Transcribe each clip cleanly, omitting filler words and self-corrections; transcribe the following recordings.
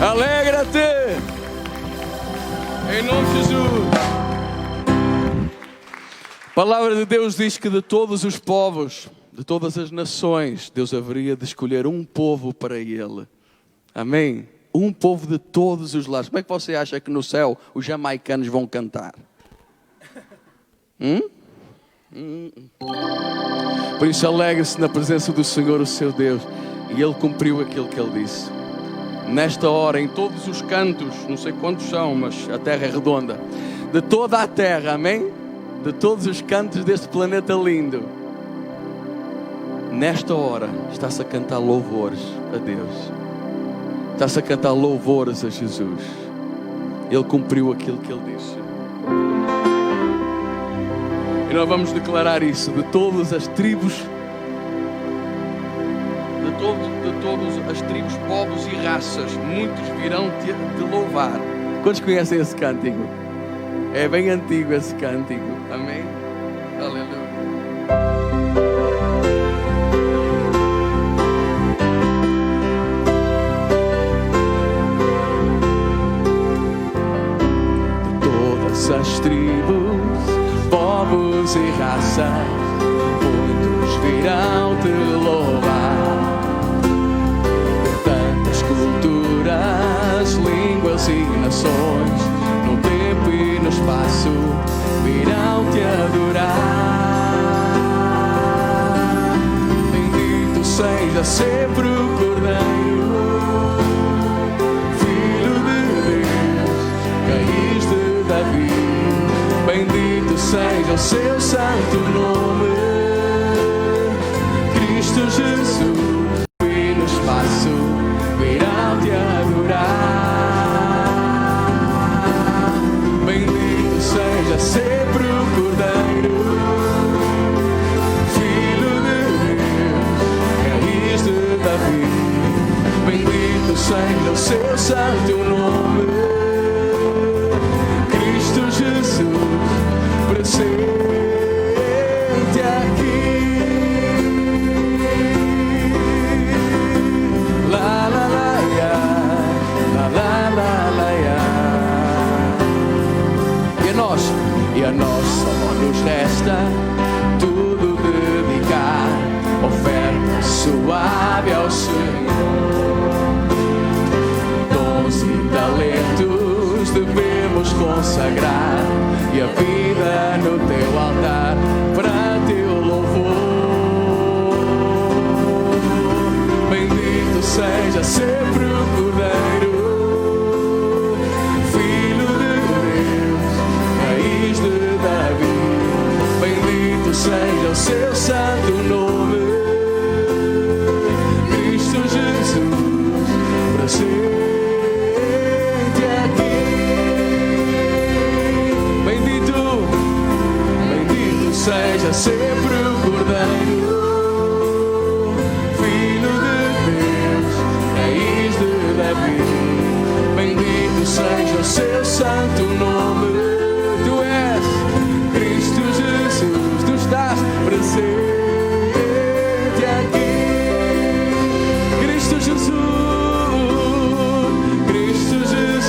Alegra-te! Em nome de Jesus. A palavra de Deus diz que de todos os povos, de todas as nações, Deus haveria de escolher um povo para Ele. Amém? Um povo de todos os lados. Como é que você acha que no céu os jamaicanos vão cantar? Por isso alegre-se na presença do Senhor, o seu Deus. E Ele cumpriu aquilo que Ele disse. Nesta hora, em todos os cantos, não sei quantos são, mas a terra é redonda, de toda a terra, amém? De todos os cantos deste planeta lindo, nesta hora está-se a cantar louvores a Deus, está-se a cantar louvores a Jesus. Ele cumpriu aquilo que Ele disse. E nós vamos declarar isso de todas as tribos, de todas as tribos, povos e raças, muitos virão te louvar. Quantos conhecem esse cântico? É bem antigo esse cântico. Amém? Aleluia. De todas as tribos, povos e raças, muitos virão te louvar. Culturas, línguas e nações, no tempo e no espaço, virão te adorar. Bendito seja sempre o Cordeiro, Filho de Deus, raiz de Davi. Bendito seja o seu santo nome, Cristo Jesus, e no espaço virão te adorar. Bendito seja sempre o Cordeiro, Filho de Deus, raiz de Davi. Bendito seja o seu santo nome, Cristo Jesus, presente aqui. E a nós só nos resta tudo dedicar, oferta suave ao Senhor. Dons e talentos devemos consagrar, e a vida no teu altar para teu louvor. Bendito seja sempre o Cordeiro, seja o seu santo nome, Cristo Jesus, presente aqui. Bendito seja sempre o Cordeiro, Filho de Deus, raiz de Davi. Bendito seja o seu santo nome. Tu és Cristo Jesus, tu estás presente aqui. Cristo Jesus, Cristo Jesus,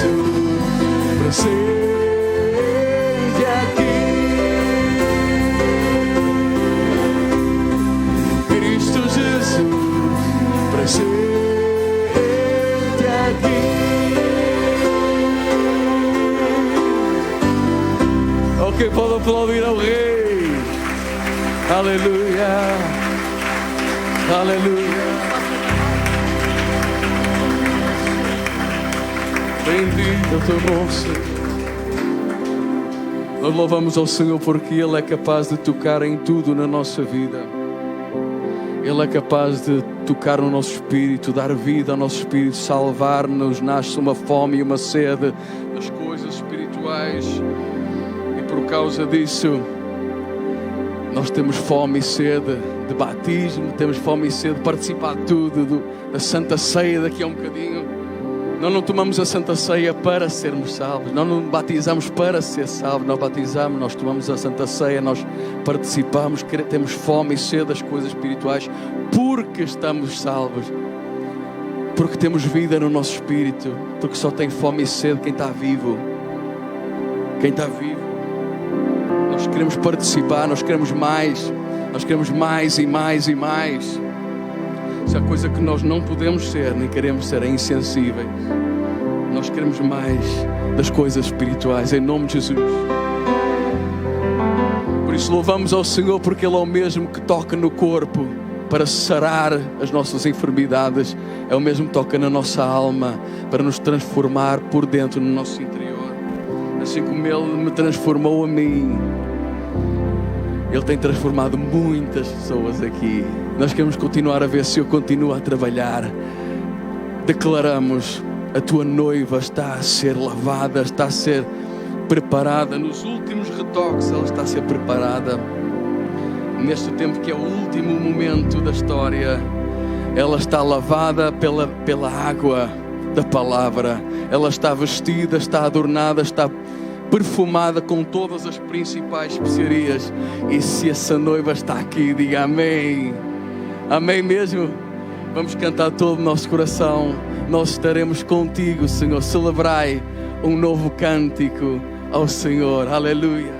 presente aqui. Cristo Jesus, presente aqui. Ok, pode aplaudir ao Rei. Aleluia, aleluia. Bendito o teu nome, Senhor. Nós louvamos ao Senhor porque Ele é capaz de tocar em tudo na nossa vida. Ele é capaz de tocar no nosso espírito, dar vida ao nosso espírito, salvar-nos. Nasce uma fome e uma sede das coisas espirituais. Por causa disso, nós temos fome e sede de batismo, temos fome e sede de participar de tudo, da Santa Ceia daqui a um bocadinho. Nós não tomamos a Santa Ceia para sermos salvos, nós não batizamos para ser salvos, nós batizamos, nós tomamos a Santa Ceia, nós participamos, temos fome e sede das coisas espirituais porque estamos salvos. porque temos vida no nosso espírito, porque só tem fome e sede quem está vivo. Quem está vivo. Nós queremos participar, nós queremos mais e mais e mais. Se há coisa que nós não podemos ser, nem queremos ser, é insensíveis. Nós queremos mais das coisas espirituais, em nome de Jesus. Por isso louvamos ao Senhor, porque Ele é o mesmo que toca no corpo para sarar as nossas enfermidades, é o mesmo que toca na nossa alma para nos transformar por dentro, no nosso interior. Assim como Ele me transformou a mim, Ele tem transformado muitas pessoas aqui. Nós queremos continuar a ver se eu continuo a trabalhar. Declaramos: a tua noiva está a ser lavada, está a ser preparada. Nos últimos retoques ela está a ser preparada. Neste tempo que é o último momento da história, ela está lavada pela água da palavra. Ela está vestida, está adornada, está perfumada com todas as principais especiarias. E se essa noiva está aqui, diga amém. Amém mesmo? Vamos cantar todo o nosso coração. Nós estaremos contigo, Senhor. Celebrai um novo cântico ao Senhor. Aleluia.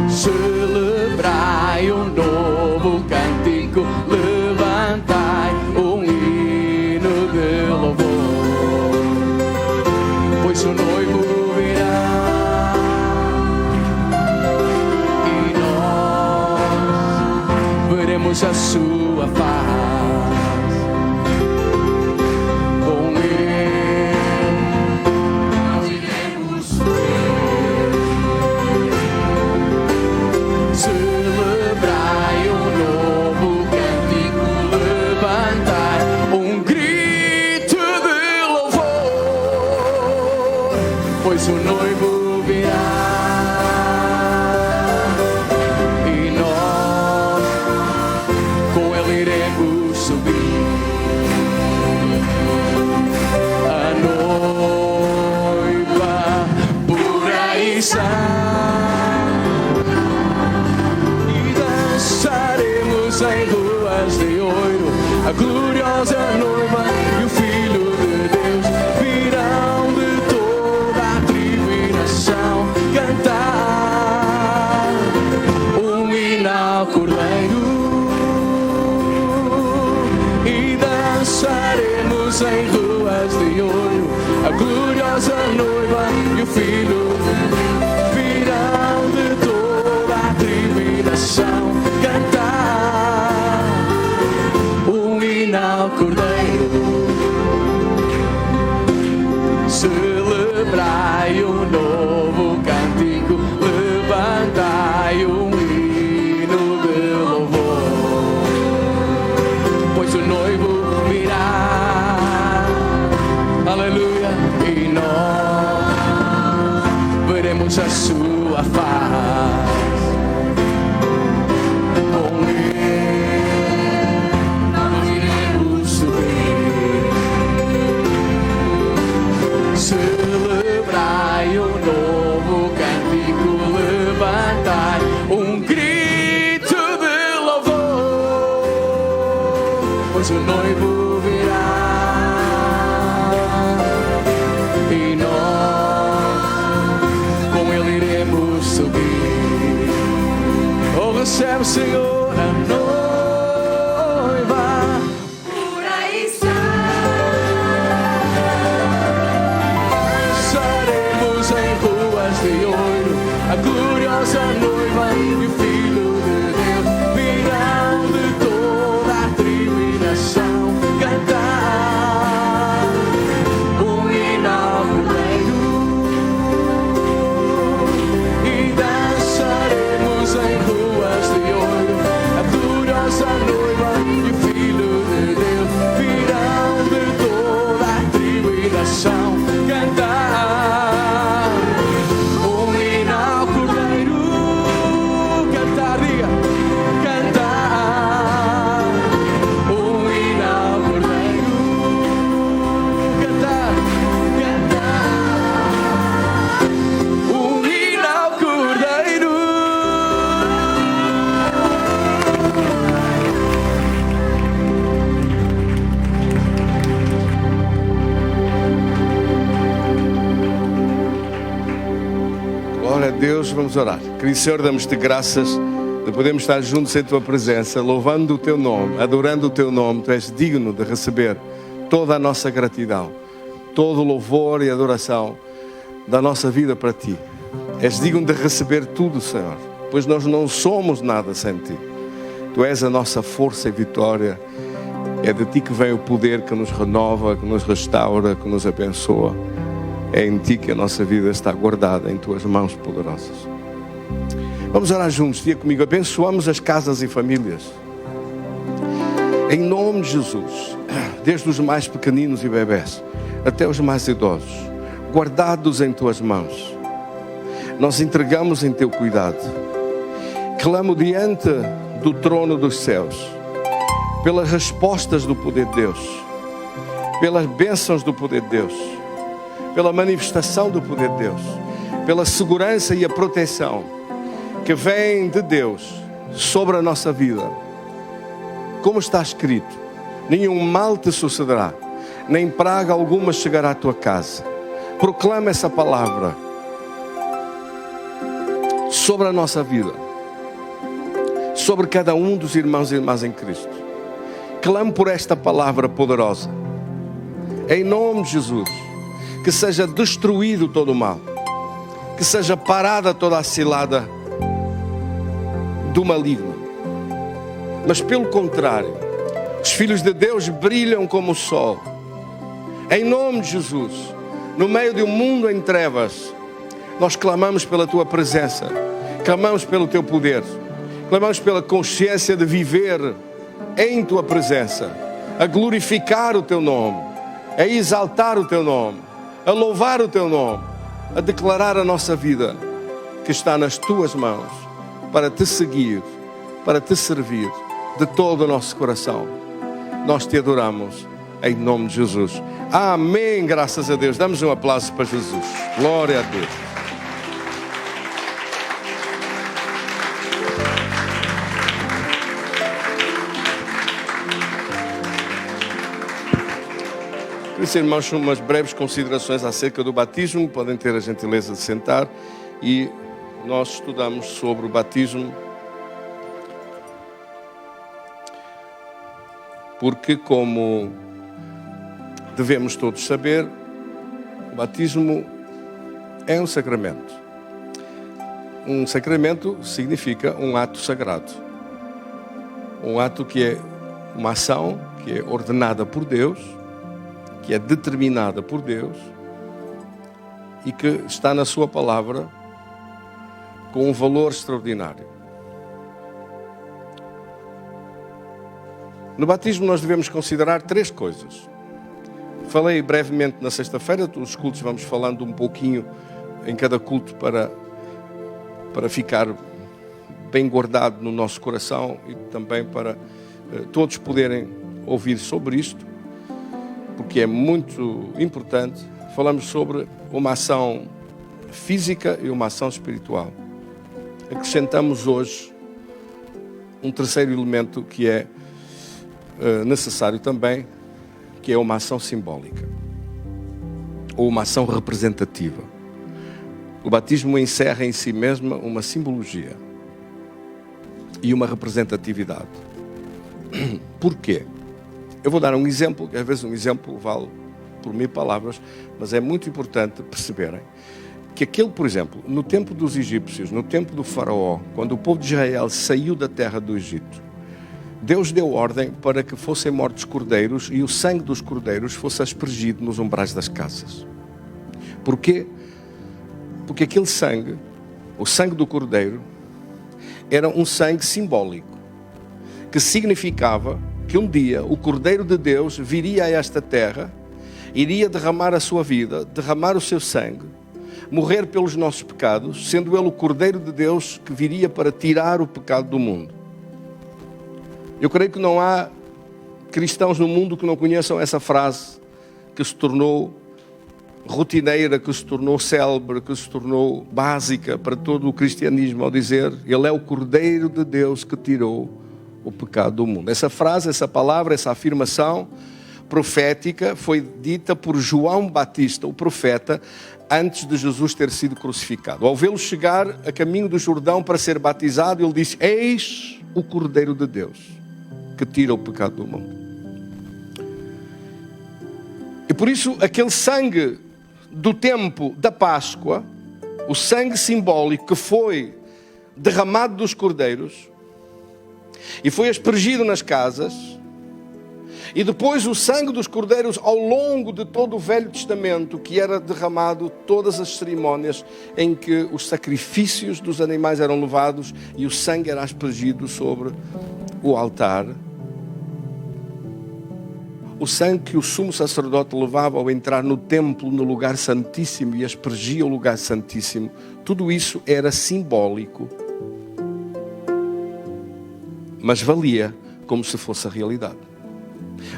Celebrai um novo cântico, levantai um hino de louvor, pois o noivo virá e nós veremos a sua face. Com ele nós iremos ver. Celebrai um novo cântico, levantai um grito de louvor, pois o noivo virá e nós com ele iremos subir. A noiva pura e santa, dançaremos em ruas de ouro. A gloriosa noiva e o Filho de Deus virão de toda a tribo e nação cantar um hino ao Cordeiro. E dançaremos em ruas de ouro. A gloriosa noiva e o Filho de Deus virão de toda a tribo e nação cantar um hino ao Cordeiro. Celebrai um novo cântico, levantai um hino de louvor, pois o noivo virá. Aleluia. E nós veremos a sua face. Com ele nós iremos subir. Celebrai um novo cântico, levantai um grito de louvor, pois o noivo virá e nós com ele iremos subir. Oh, recebe, Senhor, a noiva Pura e santa, dançaremos em ruas de ouro. A gloriosa noiva e o Filho de Deus virão de toda a tribo e nação cantar um hino ao Cordeiro. E dançaremos em ruas de ouro. Deus, vamos orar. Querido Senhor, damos-te graças de podermos estar juntos em Tua presença, louvando o Teu nome, adorando o Teu nome. Tu és digno de receber toda a nossa gratidão, todo o louvor e adoração da nossa vida para Ti. És digno de receber tudo, Senhor, pois nós não somos nada sem Ti. Tu és a nossa força e vitória. É de Ti que vem o poder que nos renova, que nos restaura, que nos abençoa. É em Ti que a nossa vida está guardada, em Tuas mãos poderosas. Vamos orar juntos, diga comigo. Abençoamos as casas e famílias. Em nome de Jesus, desde os mais pequeninos e bebés até os mais idosos, guardados em Tuas mãos. Nós entregamos em Teu cuidado. Clamo diante do trono dos céus, pelas respostas do poder de Deus, pelas bênçãos do poder de Deus, pela manifestação do poder de Deus, pela segurança e a proteção que vem de Deus sobre a nossa vida. Como está escrito, nenhum mal te sucederá, nem praga alguma chegará à tua casa. Proclama essa palavra sobre a nossa vida, sobre cada um dos irmãos e irmãs em Cristo. Clamo por esta palavra poderosa, em nome de Jesus, que seja destruído todo o mal, que seja parada toda a cilada do maligno. Mas pelo contrário, os filhos de Deus brilham como o sol. Em nome de Jesus, no meio de um mundo em trevas, nós clamamos pela Tua presença, clamamos pelo Teu poder, clamamos pela consciência de viver em Tua presença, a glorificar o Teu nome, a exaltar o Teu nome, a louvar o Teu nome, a declarar a nossa vida que está nas Tuas mãos, para Te seguir, para Te servir de todo o nosso coração. Nós Te adoramos em nome de Jesus. Amém, graças a Deus. Damos um aplauso para Jesus. Glória a Deus. Meus irmãos, umas breves considerações acerca do batismo. Podem ter a gentileza de sentar. E nós estudamos sobre o batismo, porque, como devemos todos saber, o batismo é um sacramento. Um sacramento significa um ato sagrado. Um ato que é uma ação que é ordenada por Deus, que é determinada por Deus e que está na Sua palavra com um valor extraordinário. No batismo nós devemos considerar 3 coisas. Falei brevemente na sexta-feira, os cultos vamos falando um pouquinho em cada culto para ficar bem guardado no nosso coração e também para todos poderem ouvir sobre isto, porque é muito importante. Falamos sobre uma ação física e uma ação espiritual. Acrescentamos hoje um terceiro elemento que é necessário também, que é uma ação simbólica ou uma ação representativa. O batismo encerra em si mesmo uma simbologia e uma representatividade. Porquê? Eu vou dar um exemplo, que às vezes um exemplo vale por 1000 palavras, mas é muito importante perceberem que aquele, por exemplo, no tempo dos egípcios, no tempo do faraó, quando o povo de Israel saiu da terra do Egito, Deus deu ordem para que fossem mortos cordeiros e o sangue dos cordeiros fosse aspergido nos umbrais das casas. Porquê? Porque aquele sangue, o sangue do cordeiro, era um sangue simbólico, que significava que um dia o Cordeiro de Deus viria a esta terra, iria derramar a sua vida, derramar o seu sangue, morrer pelos nossos pecados, sendo Ele o Cordeiro de Deus que viria para tirar o pecado do mundo. Eu creio que não há cristãos no mundo que não conheçam essa frase, que se tornou rotineira, que se tornou célebre, que se tornou básica para todo o cristianismo, ao dizer: Ele é o Cordeiro de Deus que tirou o pecado do mundo. Essa frase, essa palavra, essa afirmação profética foi dita por João Batista, o profeta, antes de Jesus ter sido crucificado. Ao vê-lo chegar a caminho do Jordão para ser batizado, ele disse: eis o Cordeiro de Deus, que tira o pecado do mundo. E por isso, aquele sangue do tempo da Páscoa, o sangue simbólico que foi derramado dos cordeiros e foi aspergido nas casas, e depois o sangue dos cordeiros ao longo de todo o Velho Testamento, que era derramado todas as cerimônias em que os sacrifícios dos animais eram levados e o sangue era aspergido sobre o altar. O sangue que o sumo sacerdote levava ao entrar no templo, no lugar santíssimo, e aspergia o lugar santíssimo, tudo isso era simbólico, mas valia como se fosse a realidade.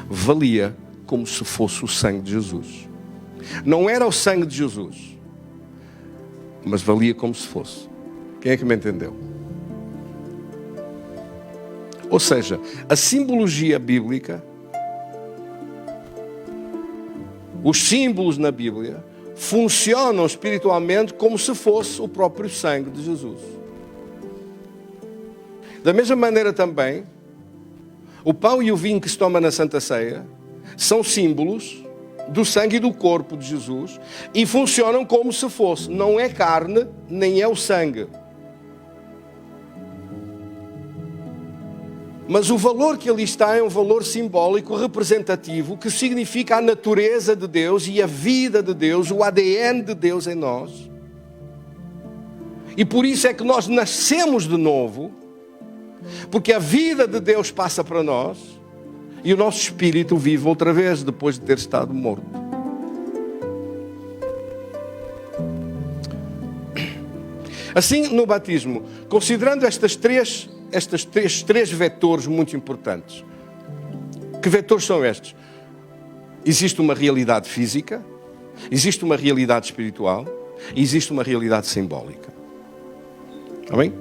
Valia como se fosse o sangue de Jesus. Não era o sangue de Jesus, mas valia como se fosse. Quem é que me entendeu? Ou seja, a simbologia bíblica, os símbolos na Bíblia, funcionam espiritualmente como se fosse o próprio sangue de Jesus. Da mesma maneira também, o pão e o vinho que se toma na Santa Ceia são símbolos do sangue e do corpo de Jesus e funcionam como se fosse. Não é carne, nem é o sangue. Mas o valor que ali está é um valor simbólico, representativo, que significa a natureza de Deus e a vida de Deus, o ADN de Deus em nós. E por isso é que nós nascemos de novo, porque a vida de Deus passa para nós e o nosso espírito vive outra vez depois de ter estado morto. Assim, no batismo, considerando estes três vetores muito importantes. Que vetores são estes? Existe uma realidade física, existe uma realidade espiritual e existe uma realidade simbólica. Está bem?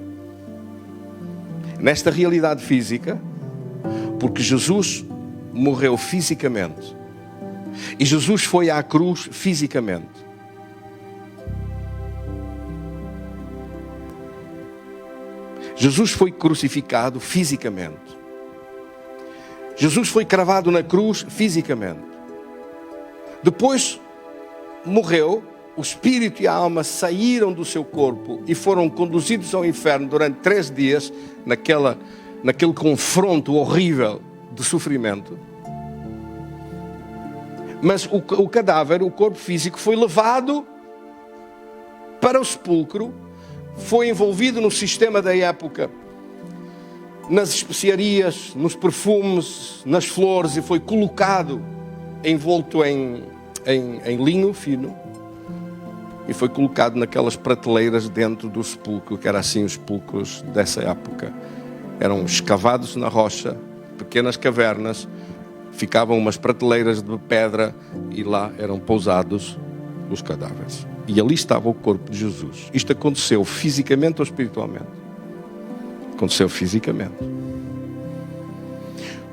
Nesta realidade física, porque Jesus morreu fisicamente e Jesus foi à cruz fisicamente. Jesus foi crucificado fisicamente. Jesus foi cravado na cruz fisicamente. Depois morreu, o espírito e a alma saíram do seu corpo e foram conduzidos ao inferno durante 3 dias, naquele confronto horrível de sofrimento. Mas o cadáver, o corpo físico, foi levado para o sepulcro, foi envolvido no sistema da época, nas especiarias, nos perfumes, nas flores, e foi colocado, envolto em linho fino, e foi colocado naquelas prateleiras dentro do sepulcro, que era assim os sepulcros dessa época. Eram escavados na rocha, pequenas cavernas, ficavam umas prateleiras de pedra e lá eram pousados os cadáveres. E ali estava o corpo de Jesus. Isto aconteceu fisicamente ou espiritualmente? Aconteceu fisicamente.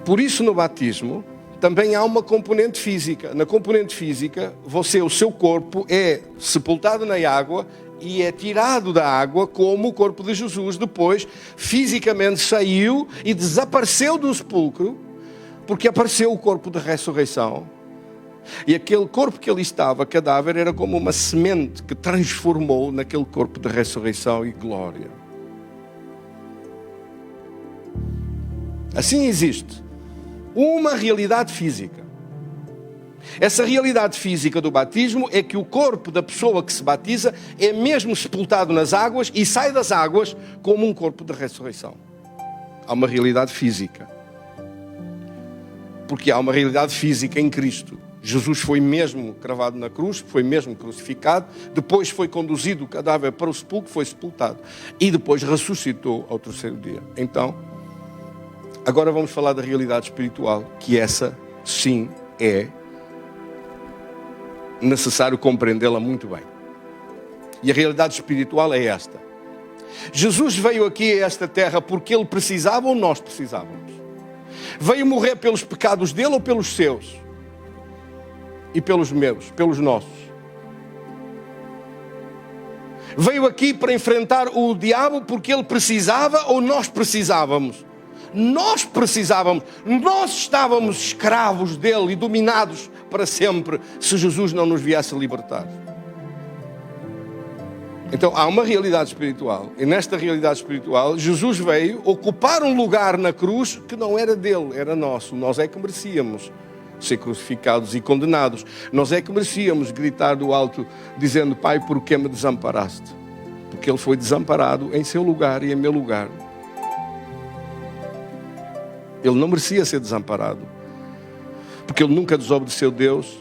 Por isso, no batismo, também há uma componente física. Na componente física, o seu corpo é sepultado na água e é tirado da água, como o corpo de Jesus depois fisicamente saiu e desapareceu do sepulcro, porque apareceu o corpo de ressurreição. E aquele corpo que ali estava, cadáver, era como uma semente que transformou naquele corpo de ressurreição e glória. Assim existe uma realidade física. Essa realidade física do batismo é que o corpo da pessoa que se batiza é mesmo sepultado nas águas e sai das águas como um corpo de ressurreição. Há uma realidade física. Porque há uma realidade física em Cristo. Jesus foi mesmo cravado na cruz, foi mesmo crucificado, depois foi conduzido o cadáver para o sepulcro, foi sepultado e depois ressuscitou ao 3º dia. Então, agora vamos falar da realidade espiritual, que essa sim é necessário compreendê-la muito bem. E a realidade espiritual é esta. Jesus veio aqui a esta terra porque Ele precisava ou nós precisávamos. Veio morrer pelos pecados dele ou pelos seus? e pelos meus, pelos nossos. Veio aqui para enfrentar o diabo porque ele precisava ou nós precisávamos? Nós precisávamos, nós estávamos escravos dele e dominados para sempre se Jesus não nos viesse libertar. Então há uma realidade espiritual, e nesta realidade espiritual Jesus veio ocupar um lugar na cruz que não era dele, era nosso. Nós é que merecíamos ser crucificados e condenados. Nós é que merecíamos gritar do alto dizendo: Pai, por que me desamparaste? Porque ele foi desamparado em seu lugar e em meu lugar. Ele não merecia ser desamparado, porque ele nunca desobedeceu Deus,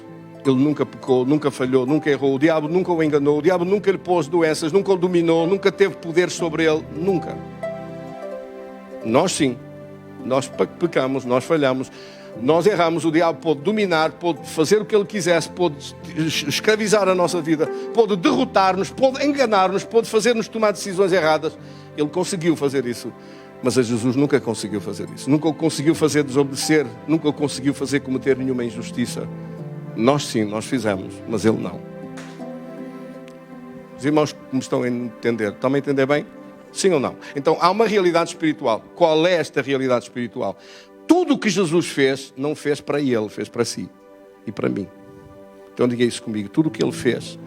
ele nunca pecou, nunca falhou, nunca errou. O diabo nunca o enganou, o diabo nunca lhe pôs doenças, nunca o dominou, nunca teve poder sobre ele, nunca. Nós sim, nós pecamos, nós falhamos, nós erramos. O diabo pôde dominar, pôde fazer o que ele quisesse, pôde escravizar a nossa vida, pôde derrotar-nos, pôde enganar-nos, pôde fazer-nos tomar decisões erradas. Ele conseguiu fazer isso. Mas a Jesus nunca conseguiu fazer isso. Nunca o conseguiu fazer desobedecer. Nunca o conseguiu fazer cometer nenhuma injustiça. Nós sim, nós fizemos, mas ele não. Os irmãos que me estão a entender, estão a entender bem? Sim ou não? Então há uma realidade espiritual. Qual é esta realidade espiritual? Tudo o que Jesus fez, não fez para ele, fez para si e para mim. Então diga isso comigo. Tudo o que ele fez,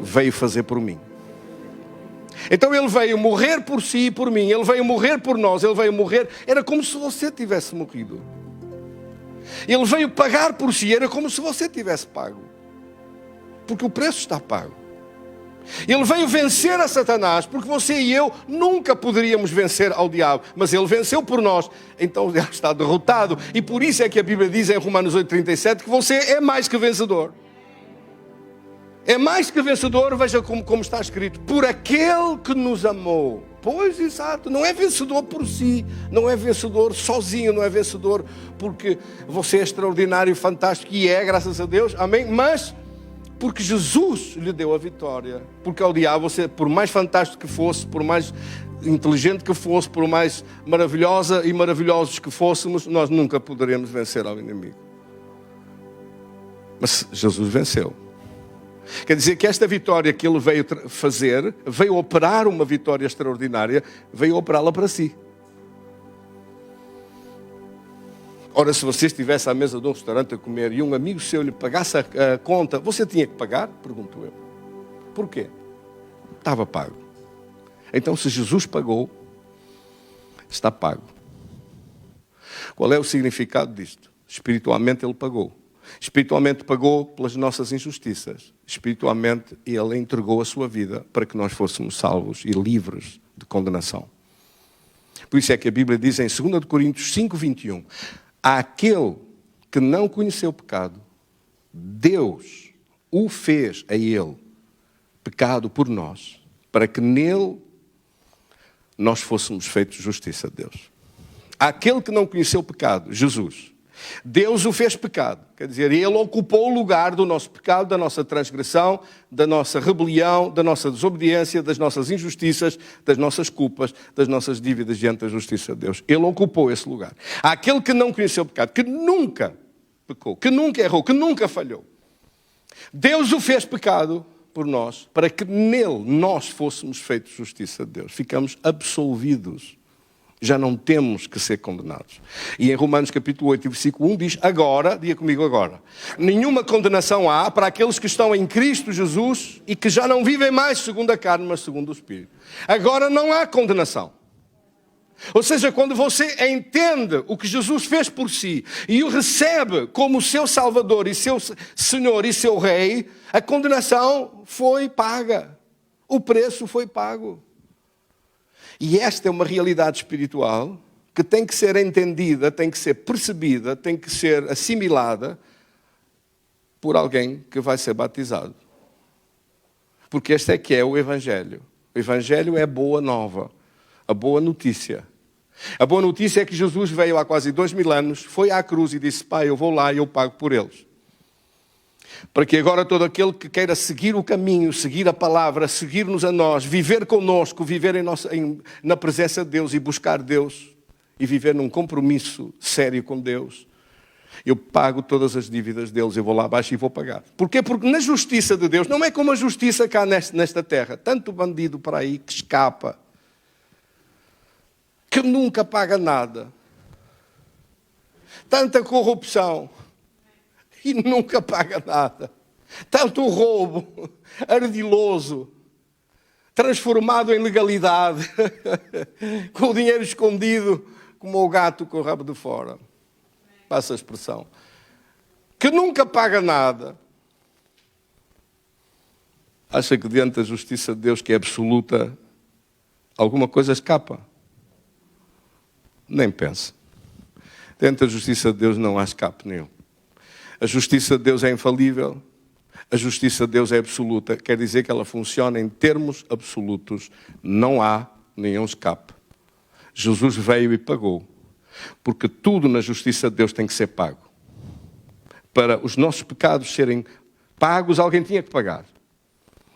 veio fazer por mim. Então ele veio morrer por si e por mim. Ele veio morrer por nós. Ele veio morrer. Era como se você tivesse morrido. Ele veio pagar por si. Era como se você tivesse pago. Porque o preço está pago. Ele veio vencer a Satanás. Porque você e eu nunca poderíamos vencer ao diabo. Mas ele venceu por nós. Então o diabo está derrotado. E por isso é que a Bíblia diz em Romanos 8:37 que você é mais que vencedor. É mais que vencedor, veja como está escrito, por aquele que nos amou. Pois, exato, não é vencedor por si, não é vencedor sozinho, não é vencedor porque você é extraordinário e fantástico, e é, graças a Deus, amém? Mas porque Jesus lhe deu a vitória. Porque ao diabo, você, por mais fantástico que fosse, por mais inteligente que fosse, por mais maravilhosa e maravilhosos que fôssemos, nós nunca poderemos vencer ao inimigo. Mas Jesus venceu. Quer dizer que esta vitória que ele veio fazer, veio operar uma vitória extraordinária, veio operá-la para si. Ora, se você estivesse à mesa de um restaurante a comer e um amigo seu lhe pagasse a conta, você tinha que pagar? Pergunto eu. Porquê? Estava pago. Então, se Jesus pagou, está pago. Qual é o significado disto? Espiritualmente ele pagou. Espiritualmente pagou pelas nossas injustiças. Espiritualmente ele entregou a sua vida para que nós fôssemos salvos e livres de condenação. Por isso é que a Bíblia diz em 2 Coríntios 5:21, aquele que não conheceu o pecado, Deus o fez a ele pecado por nós, para que nele nós fôssemos feitos justiça de Deus. Aquele que não conheceu o pecado, Jesus, Deus o fez pecado, quer dizer, ele ocupou o lugar do nosso pecado, da nossa transgressão, da nossa rebelião, da nossa desobediência, das nossas injustiças, das nossas culpas, das nossas dívidas diante da justiça de Deus. Ele ocupou esse lugar. Aquele que não conheceu o pecado, que nunca pecou, que nunca errou, que nunca falhou. Deus o fez pecado por nós, para que nele nós fôssemos feitos justiça de Deus. Ficamos absolvidos. Já não temos que ser condenados. E em Romanos capítulo 8, versículo 1 diz, agora, diga comigo agora, nenhuma condenação há para aqueles que estão em Cristo Jesus e que já não vivem mais segundo a carne, mas segundo o Espírito. Agora não há condenação. Ou seja, quando você entende o que Jesus fez por si e o recebe como seu Salvador e seu Senhor e seu Rei, a condenação foi paga. O preço foi pago. E esta é uma realidade espiritual que tem que ser entendida, tem que ser percebida, tem que ser assimilada por alguém que vai ser batizado. Porque este é que é o Evangelho. O Evangelho é a boa nova, a boa notícia. A boa notícia é que Jesus veio há quase 2000 anos, foi à cruz e disse, Pai, eu vou lá e eu pago por eles. Para que agora todo aquele que queira seguir o caminho, seguir a palavra, seguir-nos a nós, viver connosco, viver na presença de Deus e buscar Deus e viver num compromisso sério com Deus, Eu pago todas as dívidas deles, eu vou lá abaixo e vou pagar. Porquê? Porque na justiça de Deus, não é como a justiça cá nesta terra. Tanto bandido para aí que escapa, que nunca paga nada. Tanta corrupção e nunca paga nada. Tanto roubo ardiloso, transformado em legalidade, com o dinheiro escondido como o gato com o rabo de fora. Passa a expressão. Que nunca paga nada. Acha que diante da justiça de Deus, que é absoluta, alguma coisa escapa? Nem pense. Diante da justiça de Deus não há escape nenhum. A justiça de Deus é infalível. A justiça de Deus é absoluta. Quer dizer que ela funciona em termos absolutos. Não há nenhum escape. Jesus veio e pagou. Porque tudo na justiça de Deus tem que ser pago. Para os nossos pecados serem pagos, alguém tinha que pagar.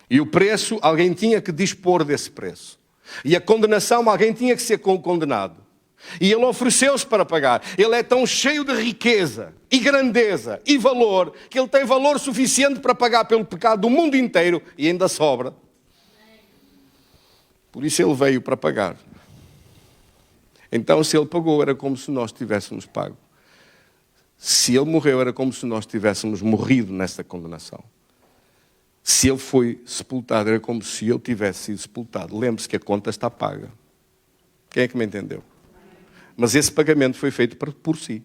E o preço, alguém tinha que dispor desse preço. E a condenação, alguém tinha que ser condenado. E ele ofereceu-se para pagar. Ele é tão cheio de riqueza e grandeza e valor, que ele tem valor suficiente para pagar pelo pecado do mundo inteiro e ainda sobra. Por isso ele veio para pagar. Então, se ele pagou, era como se nós tivéssemos pago. Se ele morreu, era como se nós tivéssemos morrido nessa condenação. Se ele foi sepultado, era como se eu tivesse sido sepultado. Lembre-se que a conta está paga. Quem é que me entendeu? Mas esse pagamento foi feito por si.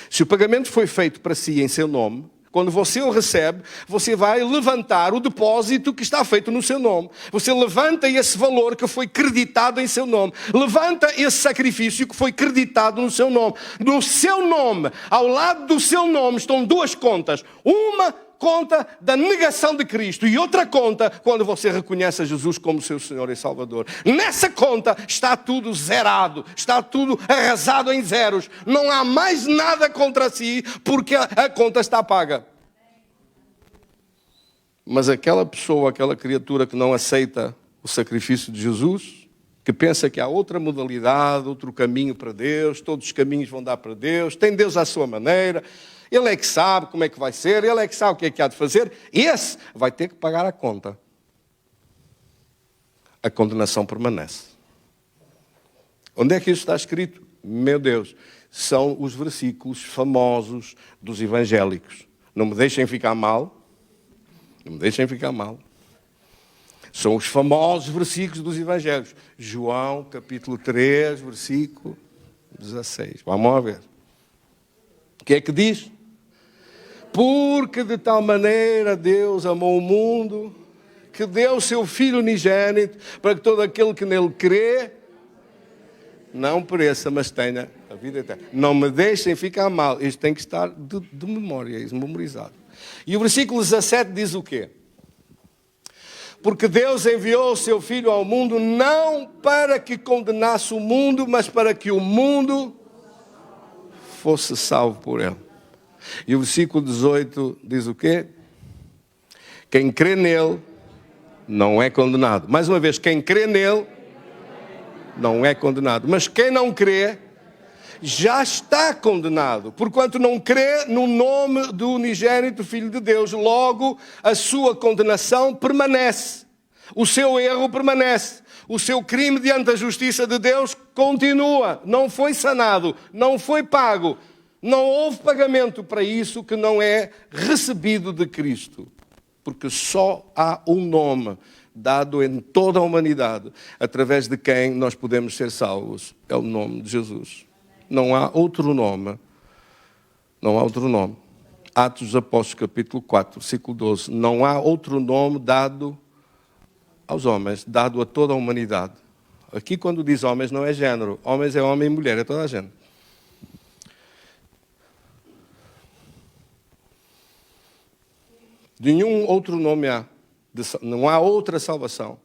Se o pagamento foi feito para si em seu nome, quando você o recebe, você vai levantar o depósito que está feito no seu nome. Você levanta esse valor que foi creditado em seu nome. Levanta esse sacrifício que foi creditado no seu nome. No seu nome, ao lado do seu nome, estão duas contas. Uma conta da negação de Cristo e outra conta quando você reconhece a Jesus como seu Senhor e Salvador. Nessa conta está tudo zerado, está tudo arrasado em zeros. Não há mais nada contra si porque a conta está paga. Mas aquela pessoa, aquela criatura que não aceita o sacrifício de Jesus, que pensa que há outra modalidade, outro caminho para Deus, todos os caminhos vão dar para Deus, tem Deus à sua maneira, ele é que sabe como é que vai ser, ele é que sabe o que é que há de fazer, esse vai ter que pagar a conta. A condenação permanece. Onde é que isso está escrito? Meu Deus, são os versículos famosos dos evangélicos. Não me deixem ficar mal. Não me deixem ficar mal. São os famosos versículos dos evangelhos. João, capítulo 3, versículo 16. Vamos a ver. O que é que diz? Porque de tal maneira Deus amou o mundo, que deu o seu Filho unigênito, para que todo aquele que nele crê, não pereça, mas tenha a vida eterna. Não me deixem ficar mal. Isto tem que estar de memória, memorizado. E o versículo 17 diz o quê? Porque Deus enviou o seu Filho ao mundo não para que condenasse o mundo, mas para que o mundo fosse salvo por ele. E o versículo 18 diz o quê? Quem crê nele não é condenado. Mais uma vez, quem crê nele não é condenado. Mas quem não crê já está condenado, porquanto não crê no nome do unigênito Filho de Deus. Logo, a sua condenação permanece. O seu erro permanece. O seu crime diante da justiça de Deus continua. Não foi sanado, não foi pago. Não houve pagamento para isso que não é recebido de Cristo. Porque só há um nome dado em toda a humanidade, através de quem nós podemos ser salvos. É o nome de Jesus. Não há outro nome. Não há outro nome. Atos dos Apóstolos, capítulo 4, versículo 12. Não há outro nome dado aos homens, dado a toda a humanidade. Aqui quando diz homens não é género. Homens é homem e mulher, é toda a gente. Nenhum outro nome há. Não há outra salvação.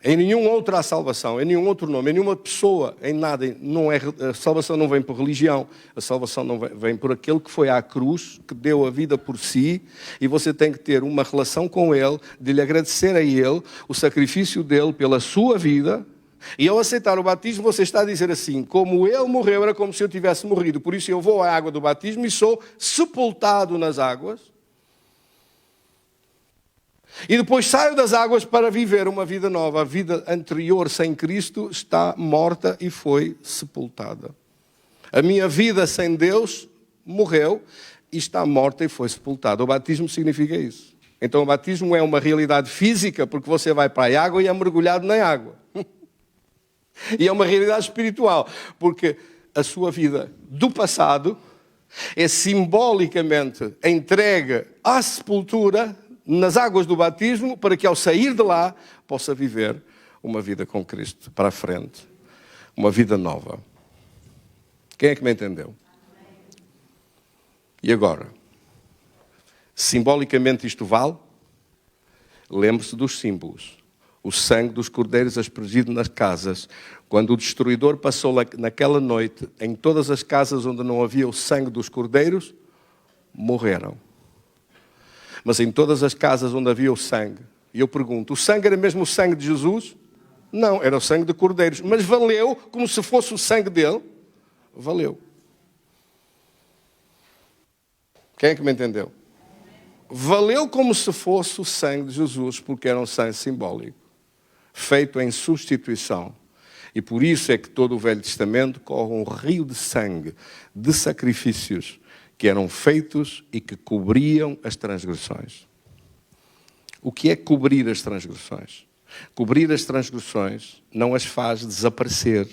Em nenhum outro há salvação, em nenhum outro nome, em nenhuma pessoa, em nada. Não é, a salvação não vem por religião, a salvação não vem por aquele que foi à cruz, que deu a vida por si, e você tem que ter uma relação com ele, de lhe agradecer a ele o sacrifício dele pela sua vida, E ao aceitar o batismo, você está a dizer assim: como ele morreu, era como se eu tivesse morrido. Por isso eu vou à água do batismo e sou sepultado nas águas. E depois saio das águas para viver uma vida nova. A vida anterior sem Cristo está morta e foi sepultada. A minha vida sem Deus morreu e está morta e foi sepultada. O batismo significa isso. Então o batismo é uma realidade física, porque você vai para a água e é mergulhado na água. E é uma realidade espiritual, porque a sua vida do passado é simbolicamente entregue à sepultura nas águas do batismo, para que ao sair de lá possa viver uma vida com Cristo para a frente, uma vida nova. Quem é que me entendeu? E agora? Simbolicamente isto vale? Lembre-se dos símbolos. O sangue dos cordeiros aspergido nas casas. Quando o destruidor passou naquela noite, em todas as casas onde não havia o sangue dos cordeiros, morreram. Mas em todas as casas onde havia o sangue, e eu pergunto, o sangue era mesmo o sangue de Jesus? Não, era o sangue de cordeiros. Mas valeu como se fosse o sangue dele? Valeu. Quem é que me entendeu? Valeu como se fosse o sangue de Jesus, porque era um sangue simbólico, feito em substituição. E por isso é que todo o Velho Testamento corre um rio de sangue, de sacrifícios que eram feitos e que cobriam as transgressões. O que é cobrir as transgressões? Cobrir as transgressões não as faz desaparecer,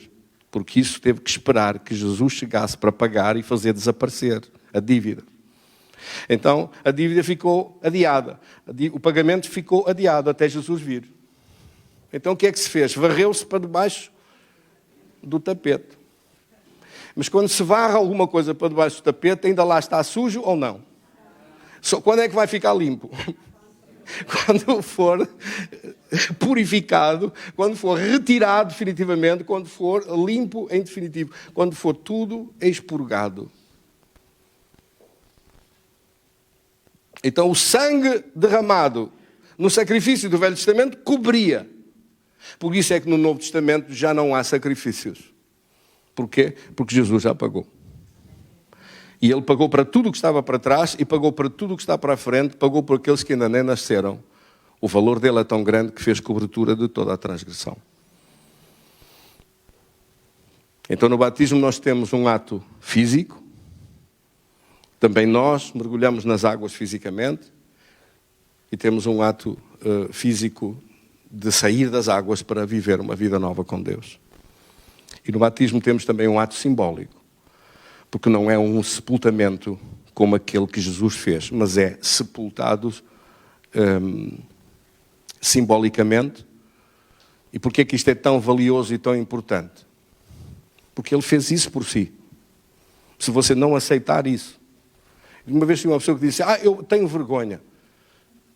porque isso teve que esperar que Jesus chegasse para pagar e fazer desaparecer a dívida. Então, a dívida ficou adiada. O pagamento ficou adiado até Jesus vir. Então, o que é que se fez? Varreu-se para debaixo do tapete. Mas quando se varra alguma coisa para debaixo do tapete, ainda lá está sujo ou não? Só quando é que vai ficar limpo? Quando for purificado, quando for retirado definitivamente, quando for limpo em definitivo, quando for tudo expurgado. Então o sangue derramado no sacrifício do Velho Testamento cobria. Por isso é que no Novo Testamento já não há sacrifícios. Porquê? Porque Jesus já pagou. E Ele pagou para tudo o que estava para trás e pagou para tudo o que está para a frente, pagou por aqueles que ainda nem nasceram. O valor dele é tão grande que fez cobertura de toda a transgressão. Então no batismo nós temos um ato físico. Também nós mergulhamos nas águas fisicamente. E temos um ato físico de sair das águas para viver uma vida nova com Deus. E no batismo temos também um ato simbólico, porque não é um sepultamento como aquele que Jesus fez, mas é sepultados simbolicamente. E porquê é que isto é tão valioso e tão importante? Porque Ele fez isso por si. Se você não aceitar isso. Uma vez tinha uma pessoa que disse, eu tenho vergonha.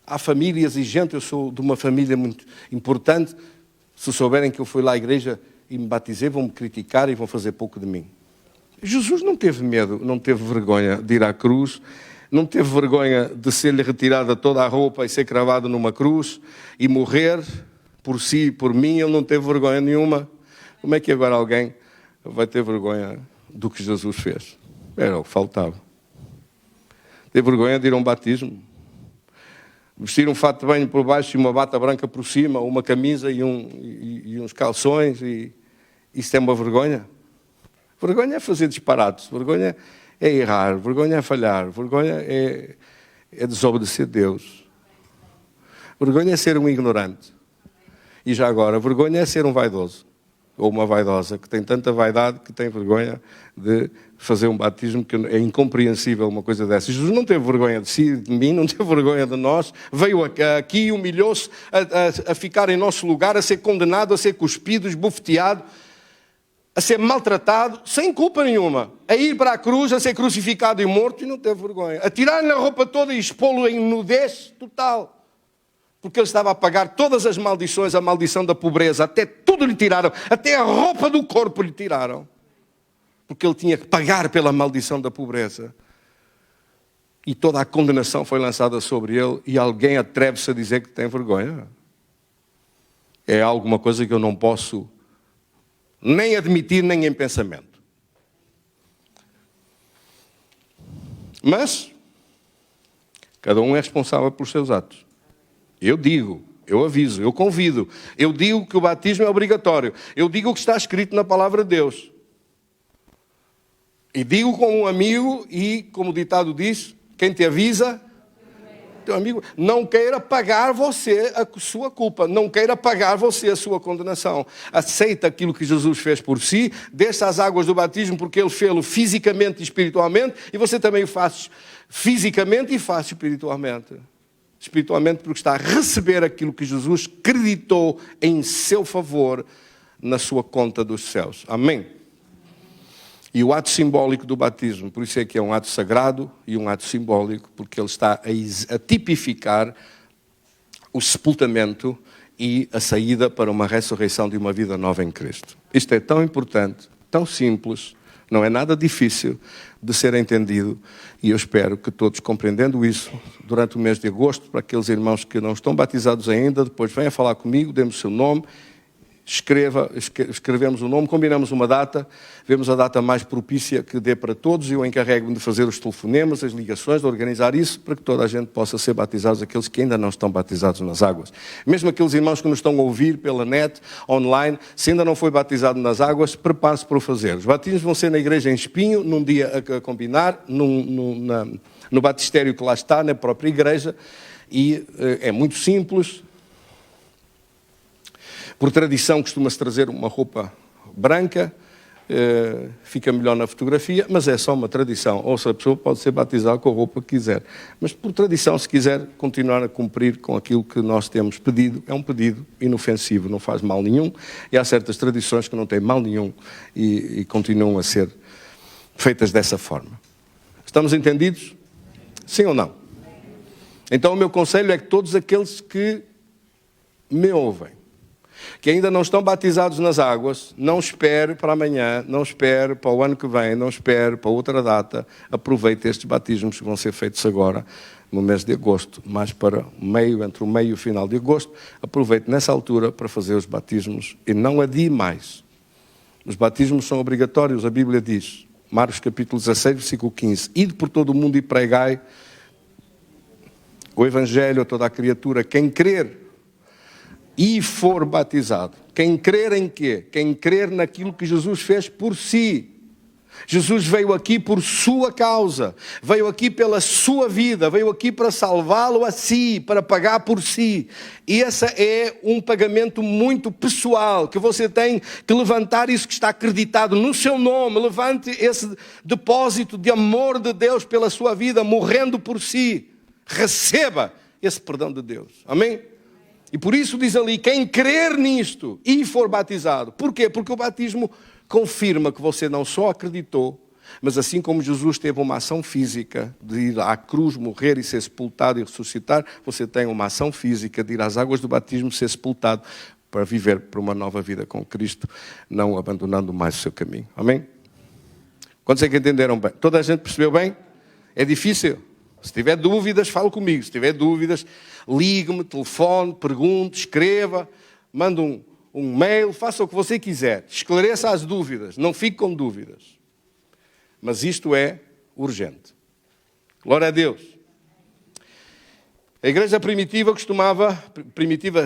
Há famílias e gente, eu sou de uma família muito importante, se souberem que eu fui lá à igreja e me batizei, vão-me criticar e vão fazer pouco de mim. Jesus não teve medo, não teve vergonha de ir à cruz, não teve vergonha de ser-lhe retirada toda a roupa e ser cravado numa cruz e morrer por si e por mim. Ele não teve vergonha nenhuma. Como é que agora alguém vai ter vergonha do que Jesus fez? Era o que faltava. Ter vergonha de ir a um batismo, vestir um fato de banho por baixo e uma bata branca por cima, uma camisa e uns calções, e isso é uma vergonha? Vergonha é fazer disparates, vergonha é errar, vergonha é falhar, vergonha é desobedecer a Deus. Vergonha é ser um ignorante. E já agora, vergonha é ser um vaidoso, ou uma vaidosa, que tem tanta vaidade que tem vergonha de fazer um batismo, que é incompreensível uma coisa dessa. Jesus não teve vergonha de si, de mim, não teve vergonha de nós, veio aqui e humilhou-se a ficar em nosso lugar, a ser condenado, a ser cuspido, esbofeteado, a ser maltratado, sem culpa nenhuma, a ir para a cruz, a ser crucificado e morto, e não teve vergonha, a tirar-lhe a roupa toda e expô-lo em nudez total. Porque ele estava a pagar todas as maldições, a maldição da pobreza, até tudo lhe tiraram, até a roupa do corpo lhe tiraram. Porque ele tinha que pagar pela maldição da pobreza. E toda a condenação foi lançada sobre ele, e alguém atreve-se a dizer que tem vergonha. É alguma coisa que eu não posso Nem admitir, nem em pensamento. Mas, cada um é responsável pelos seus atos. Eu digo, eu aviso, eu convido. Eu digo que o batismo é obrigatório. Eu digo o que está escrito na palavra de Deus. E digo como um amigo e, como o ditado diz, quem te avisa, teu amigo, não queira pagar você a sua culpa, não queira pagar você a sua condenação. Aceita aquilo que Jesus fez por si, desça as águas do batismo porque Ele fez-o fisicamente e espiritualmente, e você também o faz fisicamente e faz espiritualmente. Espiritualmente porque está a receber aquilo que Jesus creditou em seu favor na sua conta dos céus. Amém? E o ato simbólico do batismo, por isso é que é um ato sagrado e um ato simbólico, porque ele está a tipificar o sepultamento e a saída para uma ressurreição de uma vida nova em Cristo. Isto é tão importante, tão simples, não é nada difícil de ser entendido, e eu espero que todos, compreendendo isso, durante o mês de agosto, para aqueles irmãos que não estão batizados ainda, depois venham falar comigo, dê-me o seu nome, escrevemos o nome, combinamos uma data, vemos a data mais propícia que dê para todos, e eu encarrego-me de fazer os telefonemas, as ligações, de organizar isso, para que toda a gente possa ser batizados, aqueles que ainda não estão batizados nas águas. Mesmo aqueles irmãos que nos estão a ouvir pela net, online, se ainda não foi batizado nas águas, prepare-se para o fazer. Os batismos vão ser na igreja em Espinho, num dia a combinar, no batistério que lá está, na própria igreja, e é muito simples. Por tradição costuma-se trazer uma roupa branca, fica melhor na fotografia, mas é só uma tradição. Ou seja, a pessoa pode ser batizada com a roupa que quiser. Mas por tradição, se quiser continuar a cumprir com aquilo que nós temos pedido, é um pedido inofensivo, não faz mal nenhum. E há certas tradições que não têm mal nenhum e continuam a ser feitas dessa forma. Estamos entendidos? Sim ou não? Então o meu conselho é que todos aqueles que me ouvem, que ainda não estão batizados nas águas, não espere para amanhã, não espere para o ano que vem, não espere para outra data. Aproveite estes batismos que vão ser feitos agora, no mês de agosto, mais para entre o meio e o final de agosto. Aproveite nessa altura para fazer os batismos e não adie mais. Os batismos são obrigatórios, a Bíblia diz, Marcos capítulo 16, versículo 15, ide por todo o mundo e pregai o Evangelho a toda a criatura. Quem crer e for batizado. Quem crer em quê? Quem crer naquilo que Jesus fez por si. Jesus veio aqui por sua causa, veio aqui pela sua vida, veio aqui para salvá-lo a si, para pagar por si. E esse é um pagamento muito pessoal, que você tem que levantar isso que está acreditado no seu nome, levante esse depósito de amor de Deus pela sua vida, morrendo por si. Receba esse perdão de Deus. Amém? E por isso diz ali, quem crer nisto e for batizado. Porquê? Porque o batismo confirma que você não só acreditou, mas assim como Jesus teve uma ação física de ir à cruz, morrer e ser sepultado e ressuscitar, você tem uma ação física de ir às águas do batismo, ser sepultado, para viver para uma nova vida com Cristo, não abandonando mais o seu caminho. Amém? Quantos é que entenderam bem? Toda a gente percebeu bem? É difícil? Se tiver dúvidas, fale comigo. Se tiver dúvidas, ligue-me, telefone, pergunte, escreva, mande um mail, faça o que você quiser. Esclareça as dúvidas, não fique com dúvidas. Mas isto é urgente. Glória a Deus. A igreja primitiva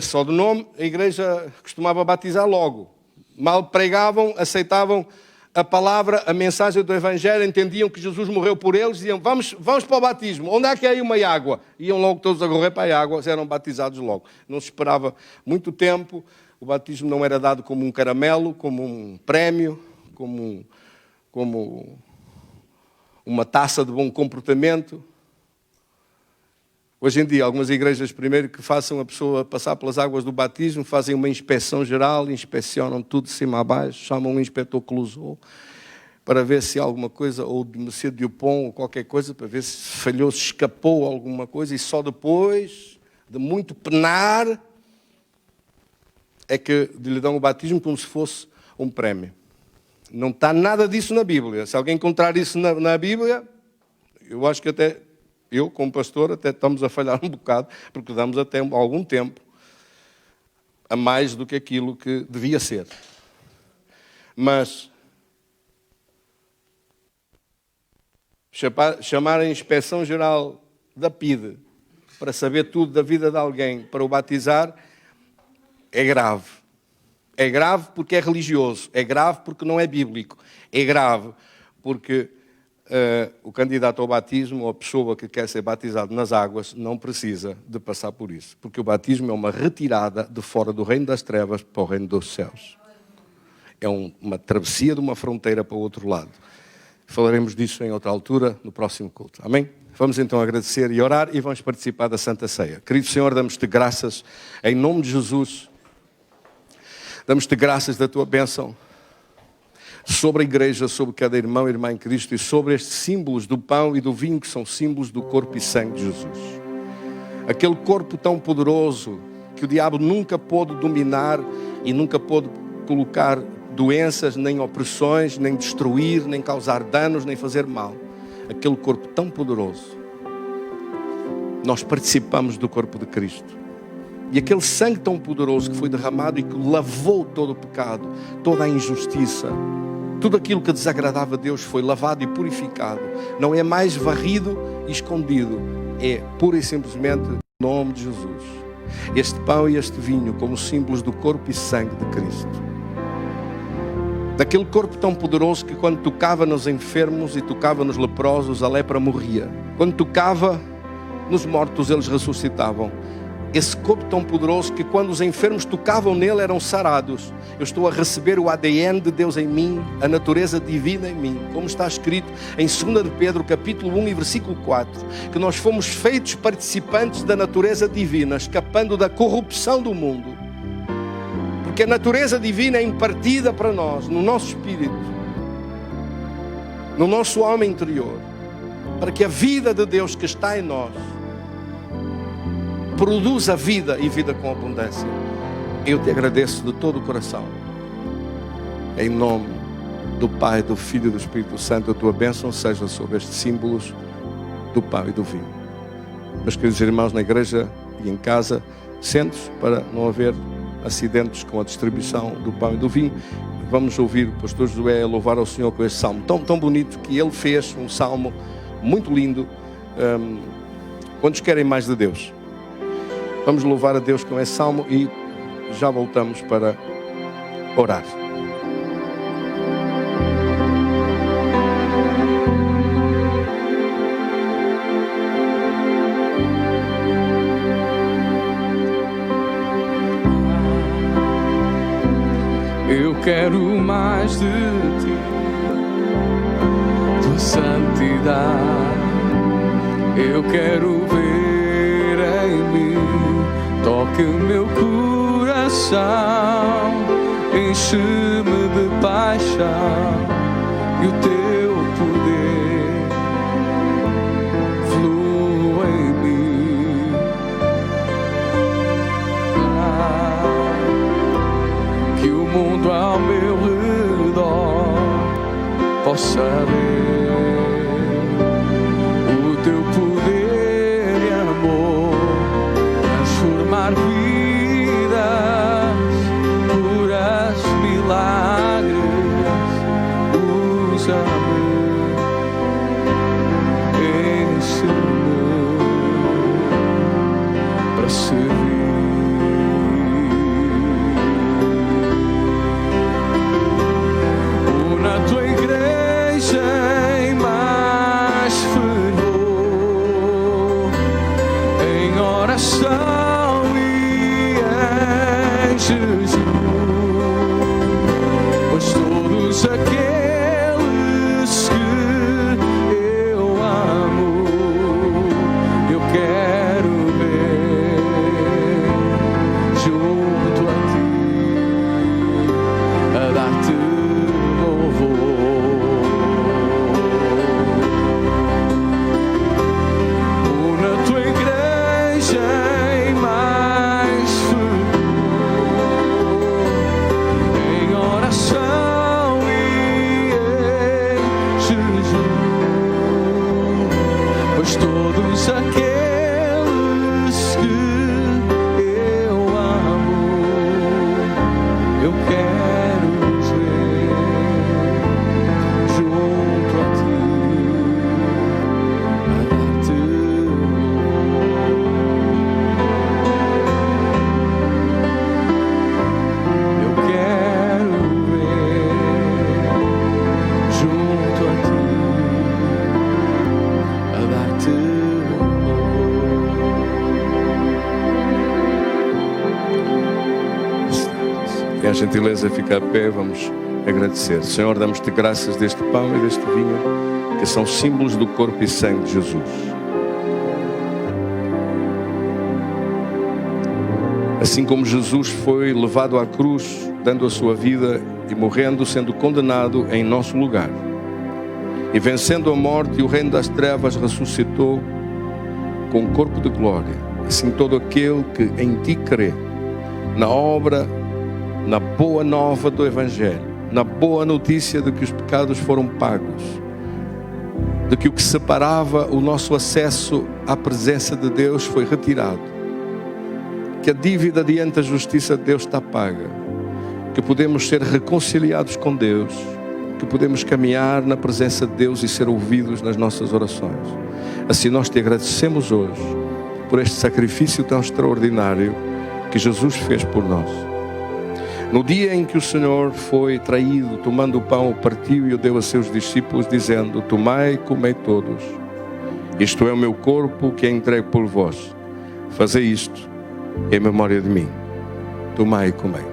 só de nome, a igreja costumava batizar logo. Mal pregavam, aceitavam a palavra, a mensagem do Evangelho, entendiam que Jesus morreu por eles, diziam, vamos para o batismo, onde é que é aí uma água? Iam logo todos a correr para a água, eram batizados logo. Não se esperava muito tempo, o batismo não era dado como um caramelo, como um prémio, como uma taça de bom comportamento. Hoje em dia, algumas igrejas, primeiro que façam a pessoa passar pelas águas do batismo, fazem uma inspeção geral, inspecionam tudo de cima a baixo, chamam um inspetor Clouseau, para ver se há alguma coisa, ou de Monsieur Dupont, ou qualquer coisa, para ver se falhou, se escapou alguma coisa, e só depois de muito penar é que lhe dão o batismo como se fosse um prémio. Não está nada disso na Bíblia. Se alguém encontrar isso na Bíblia, eu acho que até... Eu, como pastor, até estamos a falhar um bocado, porque damos até algum tempo a mais do que aquilo que devia ser. Mas chamar a Inspeção Geral da PIDE para saber tudo da vida de alguém, para o batizar, é grave. É grave porque é religioso, é grave porque não é bíblico, é grave porque o candidato ao batismo, ou a pessoa que quer ser batizado nas águas, não precisa de passar por isso. Porque o batismo é uma retirada de fora do reino das trevas para o reino dos céus. É uma travessia de uma fronteira para o outro lado. Falaremos disso em outra altura, no próximo culto. Amém? Vamos então agradecer e orar e vamos participar da Santa Ceia. Querido Senhor, damos-te graças em nome de Jesus. Damos-te graças da tua bênção sobre a igreja, sobre cada irmão e irmã em Cristo e sobre estes símbolos do pão e do vinho que são símbolos do corpo e sangue de Jesus. Aquele corpo tão poderoso que o diabo nunca pôde dominar e nunca pôde colocar doenças, nem opressões, nem destruir, nem causar danos, nem fazer mal. Aquele corpo tão poderoso. Nós participamos do corpo de Cristo. E aquele sangue tão poderoso que foi derramado e que lavou todo o pecado, toda a injustiça, tudo aquilo que desagradava a Deus foi lavado e purificado. Não é mais varrido e escondido. É pura e simplesmente no nome de Jesus. Este pão e este vinho como símbolos do corpo e sangue de Cristo. Daquele corpo tão poderoso que quando tocava nos enfermos e tocava nos leprosos, a lepra morria. Quando tocava nos mortos, eles ressuscitavam. Esse corpo tão poderoso que quando os enfermos tocavam nele eram sarados. Eu estou a receber o ADN de Deus em mim, a natureza divina em mim. Como está escrito em 2 de Pedro, capítulo 1 e versículo 4. Que nós fomos feitos participantes da natureza divina, escapando da corrupção do mundo. Porque a natureza divina é impartida para nós, no nosso espírito, no nosso homem interior. Para que a vida de Deus que está em nós produza vida e vida com abundância. Eu te agradeço de todo o coração. Em nome do Pai, do Filho e do Espírito Santo, a tua bênção seja sobre estes símbolos do pão e do vinho. Meus queridos irmãos na igreja e em casa, sente-se para não haver acidentes com a distribuição do pão e do vinho. Vamos ouvir o pastor Josué louvar ao Senhor com este salmo tão bonito que ele fez, um salmo muito lindo. Quantos querem mais de Deus? Vamos louvar a Deus com esse salmo e já voltamos para orar. Eu quero mais de ti, tua santidade. Eu quero ver em mim, toque o meu coração, enche-me de paixão e o teu poder flua em mim. Que o mundo ao meu redor possa ver o teu poder e amor, transformar vidas, curas, milagres. Usa-me, enche-me para servir. Na tua igreja em mais fervor, em oração e em jejum, pois todos aqueles que eu amo, eu quero ver junto a ti, a dar-te na tua igreja em Tenha a gentileza de ficar a pé, vamos agradecer. Senhor, damos-te graças deste pão e deste vinho, que são símbolos do corpo e sangue de Jesus. Assim como Jesus foi levado à cruz, dando a sua vida e morrendo, sendo condenado em nosso lugar, e vencendo a morte e o reino das trevas, ressuscitou com um corpo de glória. Assim todo aquele que em ti crê, na obra, na boa nova do Evangelho, na boa notícia de que os pecados foram pagos, de que o que separava o nosso acesso à presença de Deus foi retirado, que a dívida diante da justiça de Deus está paga, que podemos ser reconciliados com Deus, que podemos caminhar na presença de Deus e ser ouvidos nas nossas orações. Assim nós te agradecemos hoje por este sacrifício tão extraordinário que Jesus fez por nós. No dia em que o Senhor foi traído, tomando o pão, o partiu e o deu a seus discípulos, dizendo: tomai e comei todos, isto é o meu corpo que é entregue por vós, fazei isto em memória de mim. Tomai e comei.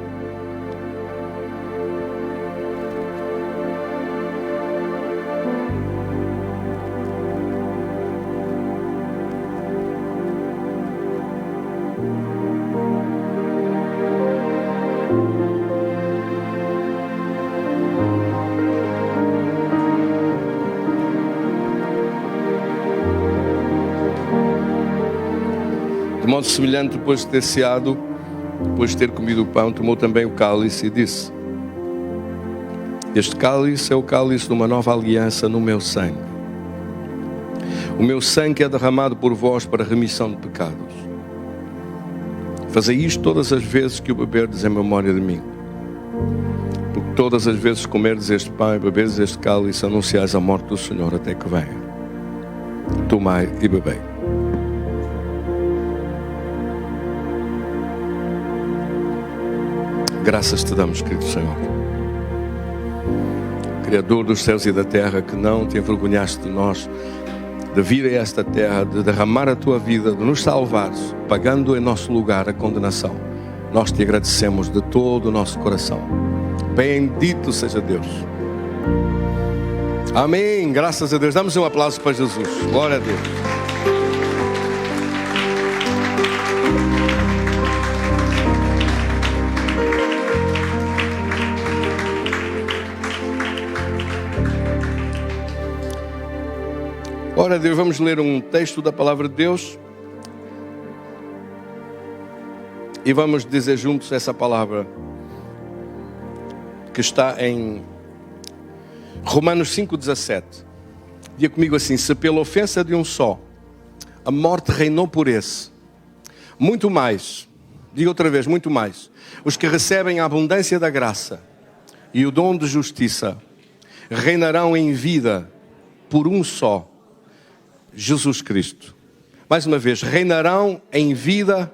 De modo semelhante, depois de ter ceado, depois de ter comido o pão, tomou também o cálice e disse: este cálice é o cálice de uma nova aliança no meu sangue. O meu sangue é derramado por vós para a remissão de pecados. Fazei isto todas as vezes que o beberdes em memória de mim. Porque todas as vezes que comerdes este pão e beberdes este cálice, anunciais a morte do Senhor até que venha. Tomai e bebei. Graças te damos, querido Senhor, Criador dos céus e da terra, que não te envergonhaste de nós, de vir a esta terra, de derramar a tua vida, de nos salvares, pagando em nosso lugar a condenação. Nós te agradecemos de todo o nosso coração. Bendito seja Deus. Amém. Graças a Deus. Damos um aplauso para Jesus. Glória a Deus. Ora, Deus, vamos ler um texto da palavra de Deus e vamos dizer juntos essa palavra que está em Romanos 5,17. Diga comigo assim: se pela ofensa de um só a morte reinou por esse, muito mais, diga outra vez, muito mais, os que recebem a abundância da graça e o dom de justiça reinarão em vida por um só, Jesus Cristo. Mais uma vez, reinarão em vida.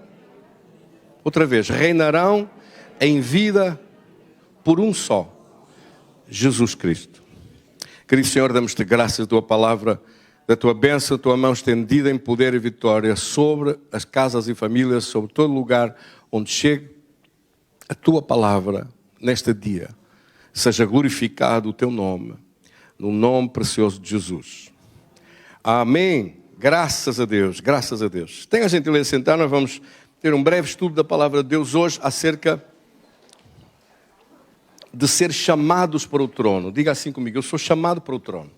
Outra vez, reinarão em vida por um só, Jesus Cristo. Querido Senhor, damos-te graças da tua palavra, da tua bênção, da tua mão estendida em poder e vitória sobre as casas e famílias, sobre todo lugar onde chegue a tua palavra neste dia. Seja glorificado o teu nome, no nome precioso de Jesus. Amém. Graças a Deus, graças a Deus. Tenha a gentileza de sentar, nós vamos ter um breve estudo da palavra de Deus hoje acerca de ser chamados para o trono. Diga assim comigo: eu sou chamado para o trono.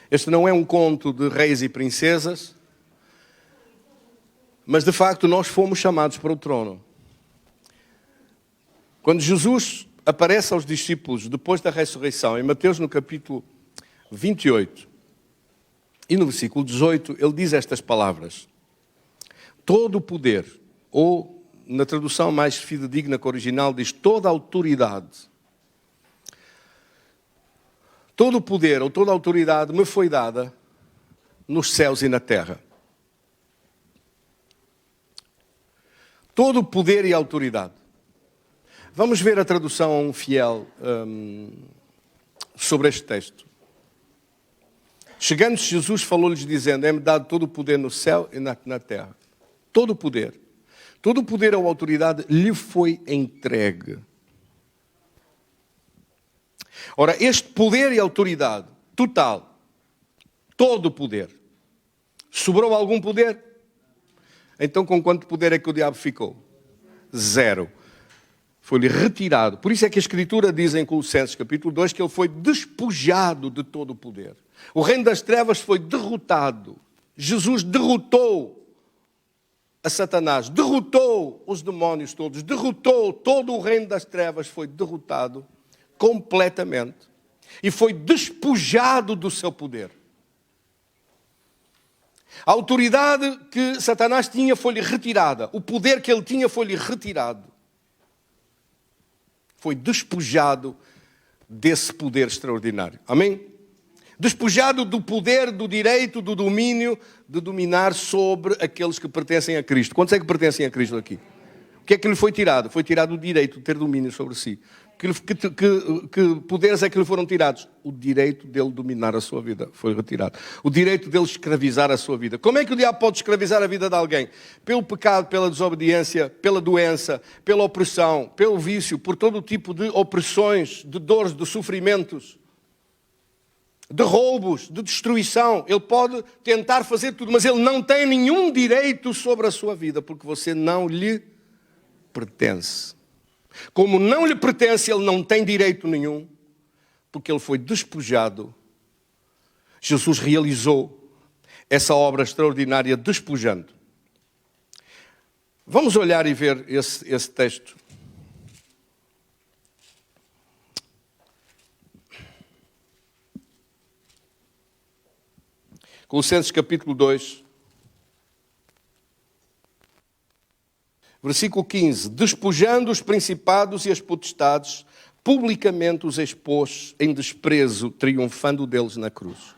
Este não é um conto de reis e princesas, mas de facto nós fomos chamados para o trono. Quando Jesus aparece aos discípulos depois da ressurreição, em Mateus no capítulo 28, e no versículo 18, ele diz estas palavras: todo o poder, ou na tradução mais fidedigna que o original diz toda a autoridade. Todo o poder ou toda a autoridade me foi dada nos céus e na terra. Todo o poder e autoridade. Vamos ver a tradução fiel sobre este texto. Chegando-se Jesus, falou-lhes dizendo: é-me dado todo o poder no céu e na terra. Todo o poder. Todo o poder ou autoridade lhe foi entregue. Ora, este poder e autoridade total, todo o poder, sobrou algum poder? Então com quanto poder é que o diabo ficou? Zero. Foi-lhe retirado. Por isso é que a Escritura diz em Colossenses capítulo 2 que ele foi despojado de todo o poder. O reino das trevas foi derrotado. Jesus derrotou a Satanás, derrotou os demónios todos, derrotou todo o reino das trevas, foi derrotado completamente e foi despojado do seu poder. A autoridade que Satanás tinha foi-lhe retirada, o poder que ele tinha foi-lhe retirado. Foi despojado desse poder extraordinário. Amém? Despojado do poder, do direito, do domínio de dominar sobre aqueles que pertencem a Cristo. Quantos é que pertencem a Cristo aqui? O que é que lhe foi tirado? Foi tirado o direito de ter domínio sobre si. Que poderes é que lhe foram tirados? O direito dele dominar a sua vida foi retirado. O direito dele escravizar a sua vida. Como é que o diabo pode escravizar a vida de alguém? Pelo pecado, pela desobediência, pela doença, pela opressão, pelo vício, por todo o tipo de opressões, de dores, de sofrimentos, de roubos, de destruição. Ele pode tentar fazer tudo, mas ele não tem nenhum direito sobre a sua vida, porque você não lhe pertence. Como não lhe pertence, ele não tem direito nenhum, porque ele foi despojado. Jesus realizou essa obra extraordinária despojando. Vamos olhar e ver esse texto. Colossenses capítulo 2, versículo 15. Despojando os principados e as potestades, publicamente os expôs em desprezo, triunfando deles na cruz.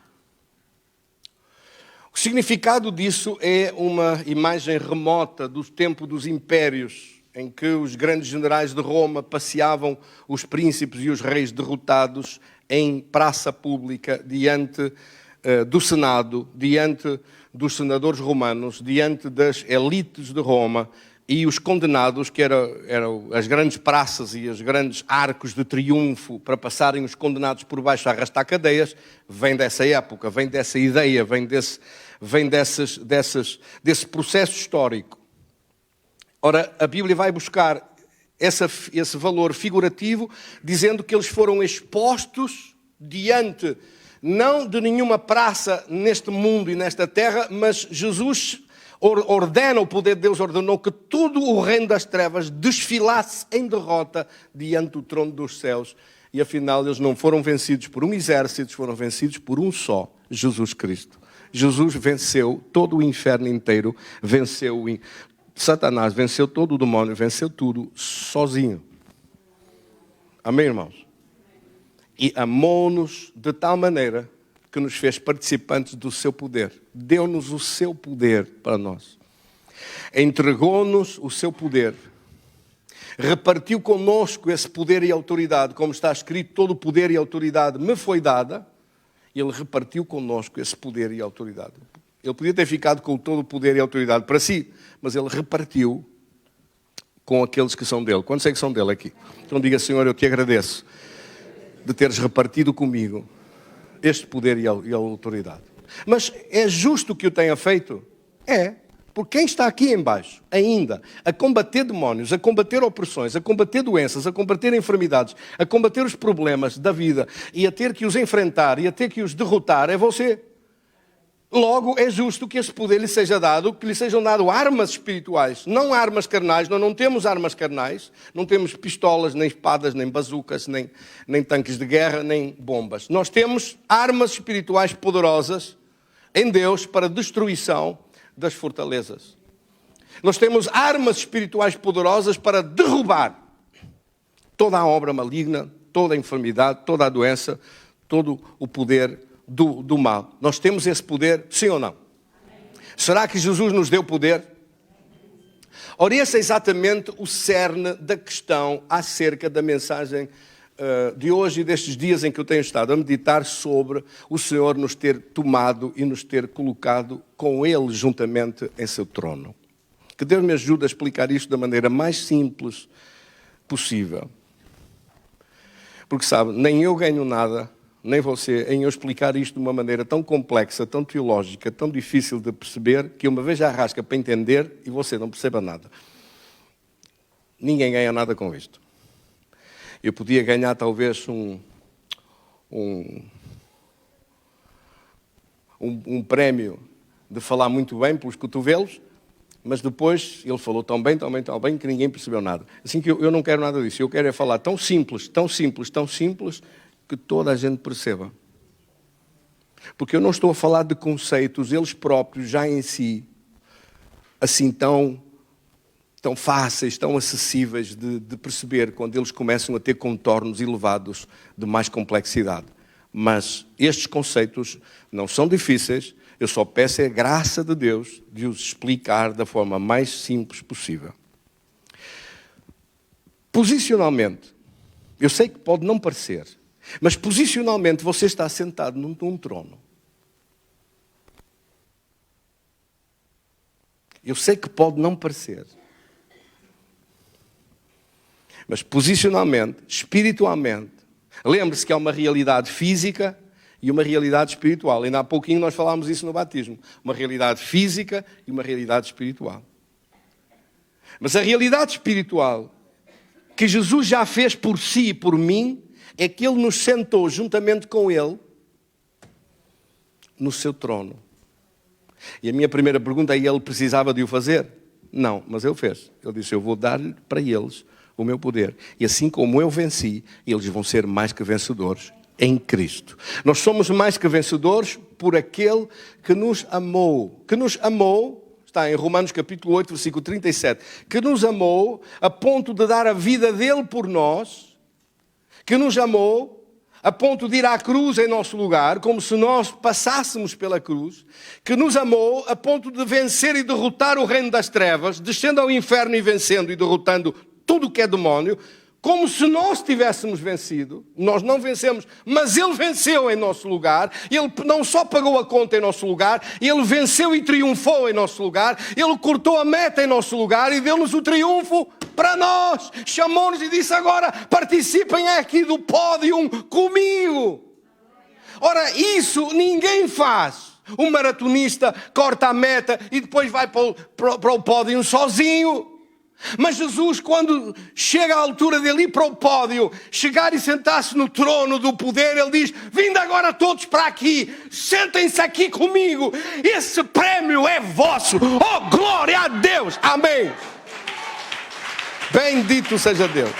O significado disso é uma imagem remota do tempo dos impérios, em que os grandes generais de Roma passeavam os príncipes e os reis derrotados em praça pública, diante do Senado, diante dos senadores romanos, diante das elites de Roma, e os condenados, que eram as grandes praças e os grandes arcos de triunfo para passarem os condenados por baixo a arrastar cadeias, vem dessa época, vem dessa ideia, vem desse processo histórico. Ora, a Bíblia vai buscar esse valor figurativo, dizendo que eles foram expostos diante, não de nenhuma praça neste mundo e nesta terra, mas Jesus ordena, o poder de Deus ordenou que todo o reino das trevas desfilasse em derrota diante do trono dos céus. E afinal eles não foram vencidos por um exército, foram vencidos por um só, Jesus Cristo. Jesus venceu todo o inferno inteiro, venceu Satanás, venceu todo o demónio, venceu tudo sozinho. Amém, irmãos? E amou-nos de tal maneira que nos fez participantes do seu poder. Deu-nos o seu poder para nós. Entregou-nos o seu poder. Repartiu conosco esse poder e autoridade. Como está escrito, todo o poder e autoridade me foi dada. Ele repartiu conosco esse poder e autoridade. Ele podia ter ficado com todo o poder e autoridade para si, mas ele repartiu com aqueles que são dele. Quantos é que são dele aqui? Então diga, Senhor, eu te agradeço de teres repartido comigo este poder e a autoridade. Mas é justo que o tenha feito? É. Porque quem está aqui em baixo, ainda, a combater demónios, a combater opressões, a combater doenças, a combater enfermidades, a combater os problemas da vida e a ter que os enfrentar e a ter que os derrotar, é você. Logo, é justo que esse poder lhe seja dado, que lhe sejam dadas armas espirituais, não armas carnais. Nós não temos armas carnais, não temos pistolas, nem espadas, nem bazucas, nem tanques de guerra, nem bombas. Nós temos armas espirituais poderosas em Deus para destruição das fortalezas. Nós temos armas espirituais poderosas para derrubar toda a obra maligna, toda a enfermidade, toda a doença, todo o poder do mal. Nós temos esse poder, sim ou não? Amém. Será que Jesus nos deu poder? Ora, esse é exatamente o cerne da questão acerca da mensagem de hoje e destes dias em que eu tenho estado a meditar sobre o Senhor nos ter tomado e nos ter colocado com Ele juntamente em seu trono. Que Deus me ajude a explicar isto da maneira mais simples possível. Porque sabe, nem eu ganho nada, nem você, em eu explicar isto de uma maneira tão complexa, tão teológica, tão difícil de perceber, que uma vez já arrasca para entender e você não perceba nada. Ninguém ganha nada com isto. Eu podia ganhar talvez um prémio de falar muito bem pelos cotovelos, mas depois ele falou tão bem que ninguém percebeu nada. Assim que eu não quero nada disso. Eu quero é falar tão simples, que toda a gente perceba. Porque eu não estou a falar de conceitos, eles próprios já em si, assim tão fáceis, tão acessíveis de perceber quando eles começam a ter contornos elevados de mais complexidade. Mas estes conceitos não são difíceis, eu só peço a graça de Deus de os explicar da forma mais simples possível. Posicionalmente, eu sei que pode não parecer, mas posicionalmente você está sentado num trono. Eu sei que pode não parecer, mas posicionalmente, espiritualmente, lembre-se que há uma realidade física e uma realidade espiritual. Ainda há pouquinho nós falámos isso no batismo. Uma realidade física e uma realidade espiritual. Mas a realidade espiritual que Jesus já fez por si e por mim é que Ele nos sentou juntamente com Ele no seu trono. E a minha primeira pergunta é: Ele precisava de o fazer? Não, mas Ele fez. Ele disse: eu vou dar-lhe para eles o meu poder. E assim como eu venci, eles vão ser mais que vencedores em Cristo. Nós somos mais que vencedores por aquele que nos amou. Que nos amou, está em Romanos capítulo 8, versículo 37. Que nos amou a ponto de dar a vida dele por nós. Que nos amou a ponto de ir à cruz em nosso lugar, como se nós passássemos pela cruz. Que nos amou a ponto de vencer e derrotar o reino das trevas, descendo ao inferno e vencendo e derrotando tudo o que é demónio, como se nós tivéssemos vencido. Nós não vencemos, mas Ele venceu em nosso lugar. Ele não só pagou a conta em nosso lugar, Ele venceu e triunfou em nosso lugar. Ele cortou a meta em nosso lugar e deu-nos o triunfo para nós. Chamou-nos e disse: agora participem aqui do pódio comigo. Ora, isso ninguém faz. Um maratonista corta a meta e depois vai para o pódio sozinho. Mas Jesus, quando chega à altura dele ir para o pódio, chegar e sentar-se no trono do poder, Ele diz: vinde agora todos para aqui, sentem-se aqui comigo, esse prémio é vosso. Oh, glória a Deus, amém. Bendito seja Deus.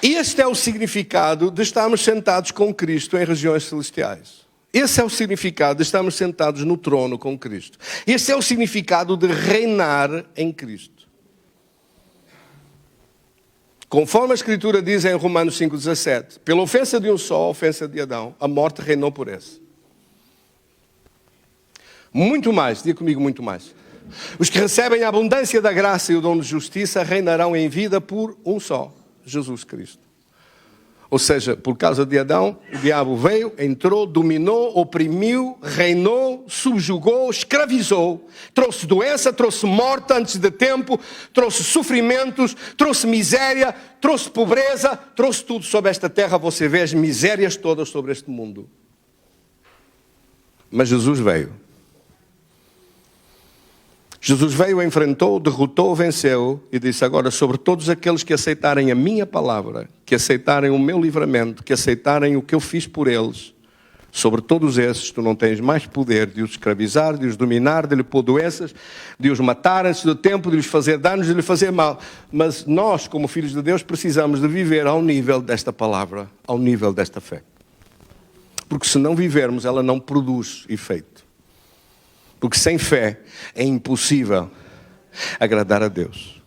Este é o significado de estarmos sentados com Cristo em regiões celestiais. Esse é o significado de estarmos sentados no trono com Cristo. Esse é o significado de reinar em Cristo. Conforme a Escritura diz em Romanos 5,17, pela ofensa de um só, a ofensa de Adão, a morte reinou por esse. Muito mais, diga comigo, muito mais. Os que recebem a abundância da graça e o dom de justiça reinarão em vida por um só, Jesus Cristo. Ou seja, por causa de Adão, o diabo veio, entrou, dominou, oprimiu, reinou, subjugou, escravizou. Trouxe doença, trouxe morte antes de tempo, trouxe sofrimentos, trouxe miséria, trouxe pobreza, trouxe tudo sobre esta terra. Você vê as misérias todas sobre este mundo. Mas Jesus veio. Jesus veio, enfrentou, derrotou, venceu e disse: agora, sobre todos aqueles que aceitarem a minha palavra, que aceitarem o meu livramento, que aceitarem o que eu fiz por eles, sobre todos esses tu não tens mais poder de os escravizar, de os dominar, de lhe pôr doenças, de os matar antes do tempo, de lhes fazer danos, de lhes fazer mal. Mas nós, como filhos de Deus, precisamos de viver ao nível desta palavra, ao nível desta fé. Porque se não vivermos, ela não produz efeito. Porque sem fé é impossível agradar a Deus.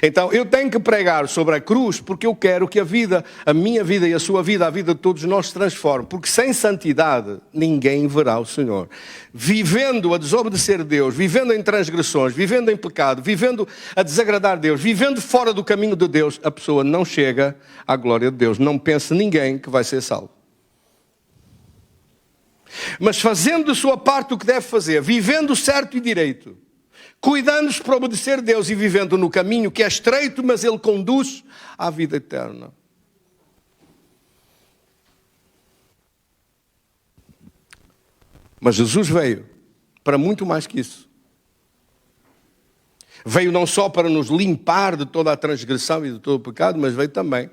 Então eu tenho que pregar sobre a cruz porque eu quero que a minha vida e a sua vida, a vida de todos nós se transforme. Porque sem santidade ninguém verá o Senhor. Vivendo a desobedecer a Deus, vivendo em transgressões, vivendo em pecado, vivendo a desagradar a Deus, vivendo fora do caminho de Deus, a pessoa não chega à glória de Deus. Não pense ninguém que vai ser salvo. Mas fazendo de sua parte o que deve fazer, vivendo certo e direito, cuidando-se para obedecer a Deus e vivendo no caminho que é estreito, mas Ele conduz à vida eterna. Mas Jesus veio para muito mais que isso. Veio não só para nos limpar de toda a transgressão e de todo o pecado, mas veio também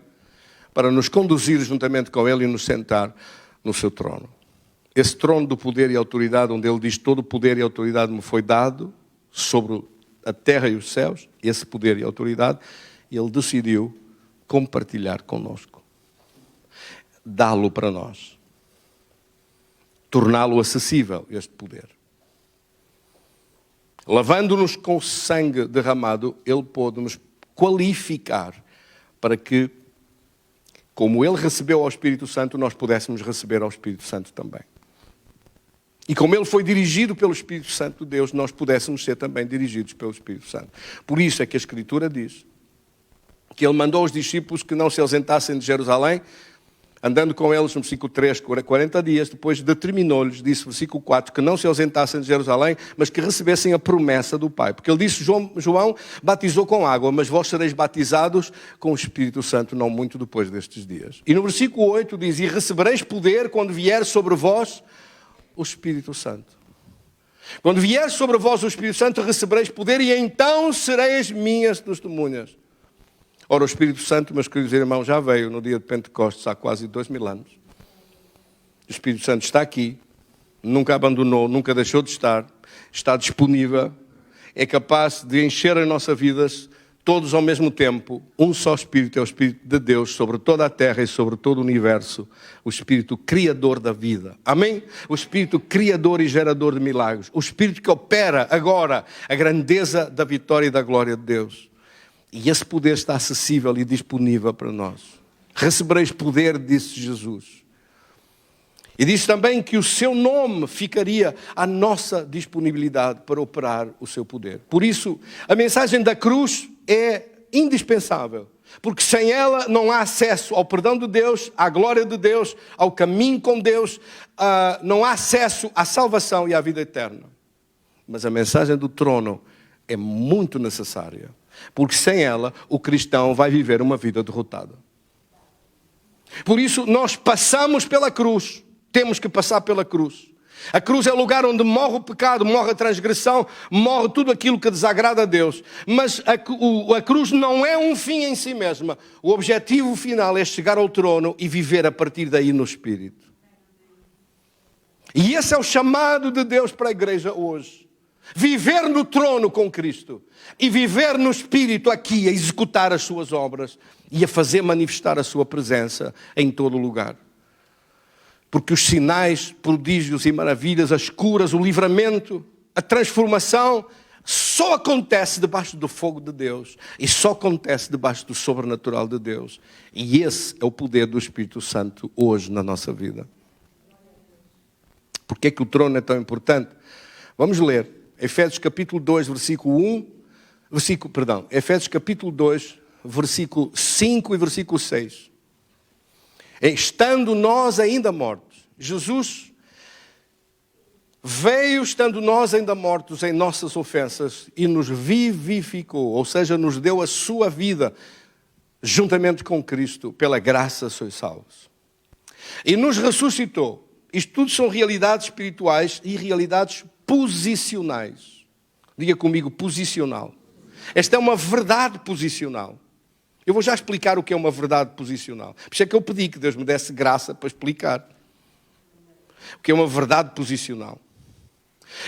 para nos conduzir juntamente com Ele e nos sentar no seu trono. Esse trono do poder e autoridade, onde Ele diz: todo o poder e autoridade me foi dado sobre a terra e os céus, esse poder e autoridade, Ele decidiu compartilhar connosco. Dá-lo para nós. Torná-lo acessível, este poder. Lavando-nos com o sangue derramado, Ele pôde-nos qualificar para que, como Ele recebeu ao Espírito Santo, nós pudéssemos receber ao Espírito Santo também. E como Ele foi dirigido pelo Espírito Santo de Deus, nós pudéssemos ser também dirigidos pelo Espírito Santo. Por isso é que a Escritura diz que Ele mandou os discípulos que não se ausentassem de Jerusalém, andando com eles no versículo 3, 40 dias, depois determinou-lhes, disse versículo 4, que não se ausentassem de Jerusalém, mas que recebessem a promessa do Pai. Porque Ele disse: João batizou com água, mas vós sereis batizados com o Espírito Santo não muito depois destes dias. E no versículo 8 diz: e recebereis poder quando vier sobre vós o Espírito Santo. Quando vier sobre vós o Espírito Santo, recebereis poder e então sereis minhas testemunhas. Ora, o Espírito Santo, meus queridos irmãos, já veio no dia de Pentecostes há quase 2000 anos. O Espírito Santo está aqui, nunca abandonou, nunca deixou de estar, está disponível, é capaz de encher as nossas vidas todos ao mesmo tempo. Um só Espírito é o Espírito de Deus sobre toda a terra e sobre todo o universo, o Espírito criador da vida. Amém? O Espírito criador e gerador de milagres. O Espírito que opera agora a grandeza da vitória e da glória de Deus. E esse poder está acessível e disponível para nós. Recebereis poder, disse Jesus. E diz também que o seu nome ficaria à nossa disponibilidade para operar o seu poder. Por isso, a mensagem da cruz é indispensável. Porque sem ela não há acesso ao perdão de Deus, à glória de Deus, ao caminho com Deus, não há acesso à salvação e à vida eterna. Mas a mensagem do trono é muito necessária. Porque sem ela, o cristão vai viver uma vida derrotada. Por isso, nós passamos pela cruz. Temos que passar pela cruz. A cruz é o lugar onde morre o pecado, morre a transgressão, morre tudo aquilo que desagrada a Deus. Mas a cruz não é um fim em si mesma. O objetivo final é chegar ao trono e viver a partir daí no Espírito. E esse é o chamado de Deus para a igreja hoje. Viver no trono com Cristo e viver no Espírito aqui, a executar as suas obras e a fazer manifestar a sua presença em todo lugar. Porque os sinais, prodígios e maravilhas, as curas, o livramento, a transformação, só acontece debaixo do fogo de Deus e só acontece debaixo do sobrenatural de Deus. E esse é o poder do Espírito Santo hoje na nossa vida. Por que é que o trono é tão importante? Vamos ler Efésios capítulo 2, versículo 1, Efésios capítulo 2, versículo 5 e versículo 6. Estando nós ainda mortos, Jesus veio estando nós ainda mortos em nossas ofensas e nos vivificou, ou seja, nos deu a sua vida juntamente com Cristo, pela graça sois salvos. E nos ressuscitou. Isto tudo são realidades espirituais e realidades posicionais. Diga comigo, posicional. Esta é uma verdade posicional. Eu vou já explicar o que é uma verdade posicional. Por isso é que eu pedi que Deus me desse graça para explicar o que é uma verdade posicional.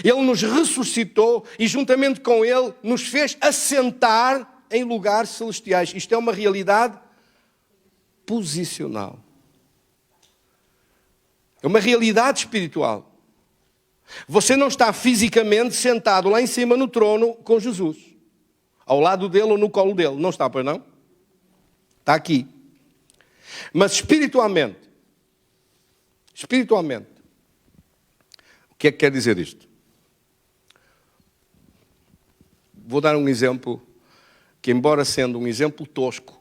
Ele nos ressuscitou e juntamente com Ele nos fez assentar em lugares celestiais. Isto é uma realidade posicional. É uma realidade espiritual. Você não está fisicamente sentado lá em cima no trono com Jesus. Ao lado dele ou no colo dele. Não está, pois não? Está aqui. Mas espiritualmente, o que é que quer dizer isto? Vou dar um exemplo que, embora sendo um exemplo tosco,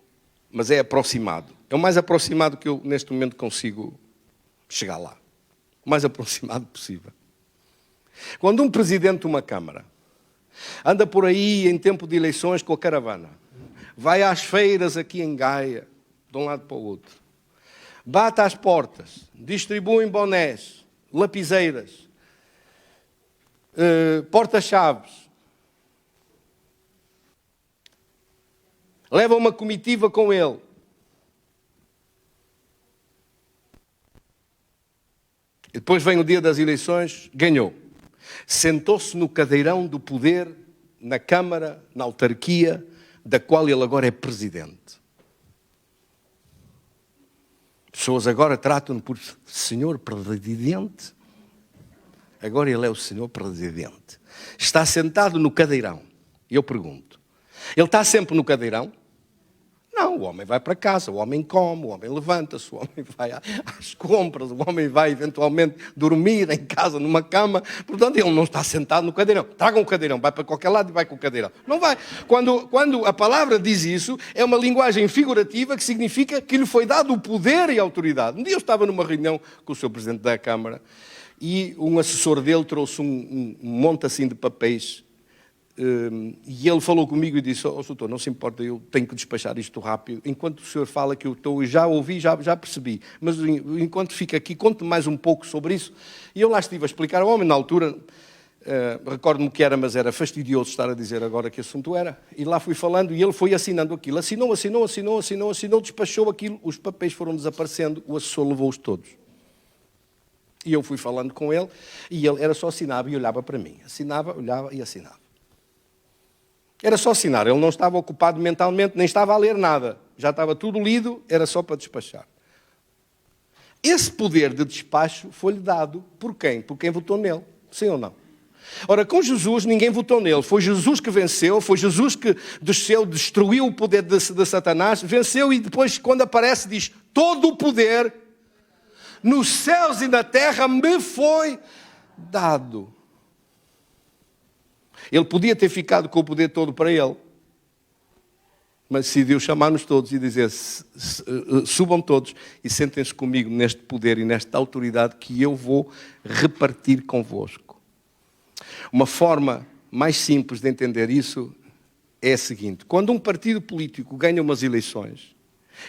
mas é aproximado. É o mais aproximado que eu neste momento consigo chegar lá. o mais aproximado possível. Quando um presidente de uma Câmara anda por aí em tempo de eleições com a caravana, vai às feiras aqui em Gaia, de um lado para o outro, bate às portas, distribui bonés, lapiseiras, porta-chaves, leva uma comitiva com ele. E depois vem o dia das eleições, ganhou. Sentou-se no cadeirão do poder, na Câmara, na autarquia, da qual ele agora é presidente. Pessoas agora tratam-no por senhor presidente. Agora ele é o senhor presidente. Está sentado no cadeirão. E eu pergunto, ele está sempre no cadeirão? Não, o homem vai para casa, o homem come, o homem levanta-se, o homem vai às compras, o homem vai eventualmente dormir em casa, numa cama. Portanto, ele não está sentado no cadeirão. Tragam o cadeirão, vai para qualquer lado e vai com o cadeirão. Não vai. Quando a palavra diz isso, é uma linguagem figurativa que significa que lhe foi dado o poder e a autoridade. Um dia eu estava numa reunião com o Sr. Presidente da Câmara e um assessor dele trouxe um monte assim de papéis. E ele falou comigo e disse, doutor, não se importa, eu tenho que despachar isto rápido. Enquanto o senhor fala que eu já ouvi, já percebi. Mas enquanto fica aqui, conte mais um pouco sobre isso. E eu lá estive a explicar ao homem, na altura, recordo-me que era, mas era fastidioso estar a dizer agora que assunto era. E lá fui falando e ele foi assinando aquilo. Assinou, despachou aquilo, os papéis foram desaparecendo, o assessor levou-os todos. E eu fui falando com ele e ele era só assinava e olhava para mim. Assinava, olhava e assinava. Era só assinar, ele não estava ocupado mentalmente, nem estava a ler nada. Já estava tudo lido, era só para despachar. Esse poder de despacho foi-lhe dado por quem? Por quem votou nele, sim ou não? Ora, com Jesus ninguém votou nele. Foi Jesus que venceu, foi Jesus que desceu, destruiu o poder de Satanás, venceu e depois, quando aparece, diz, todo o poder nos céus e na terra me foi dado. Ele podia ter ficado com o poder todo para ele, mas decidiu chamar-nos todos e dizer, subam todos e sentem-se comigo neste poder e nesta autoridade que eu vou repartir convosco. Uma forma mais simples de entender isso é a seguinte, quando um partido político ganha umas eleições,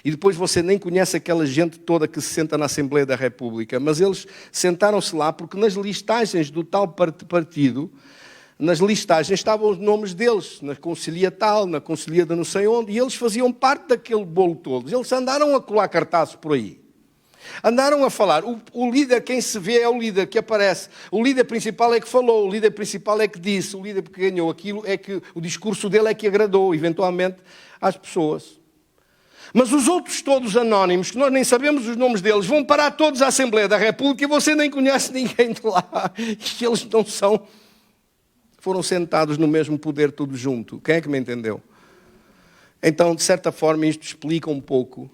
e depois você nem conhece aquela gente toda que se senta na Assembleia da República, mas eles sentaram-se lá porque nas listagens do tal partido, nas listagens estavam os nomes deles, na conselhia tal, na conselhia de não sei onde, e eles faziam parte daquele bolo todo. Eles andaram a colar cartazes por aí. Andaram a falar. O líder, quem se vê, é o líder que aparece. O líder principal é que falou, o líder principal é que disse, o líder que ganhou aquilo é que o discurso dele é que agradou, eventualmente, às pessoas. Mas os outros todos anónimos, que nós nem sabemos os nomes deles, vão parar todos à Assembleia da República e você nem conhece ninguém de lá. E eles não são... Foram sentados no mesmo poder tudo junto. Quem é que me entendeu? Então, de certa forma, isto explica um pouco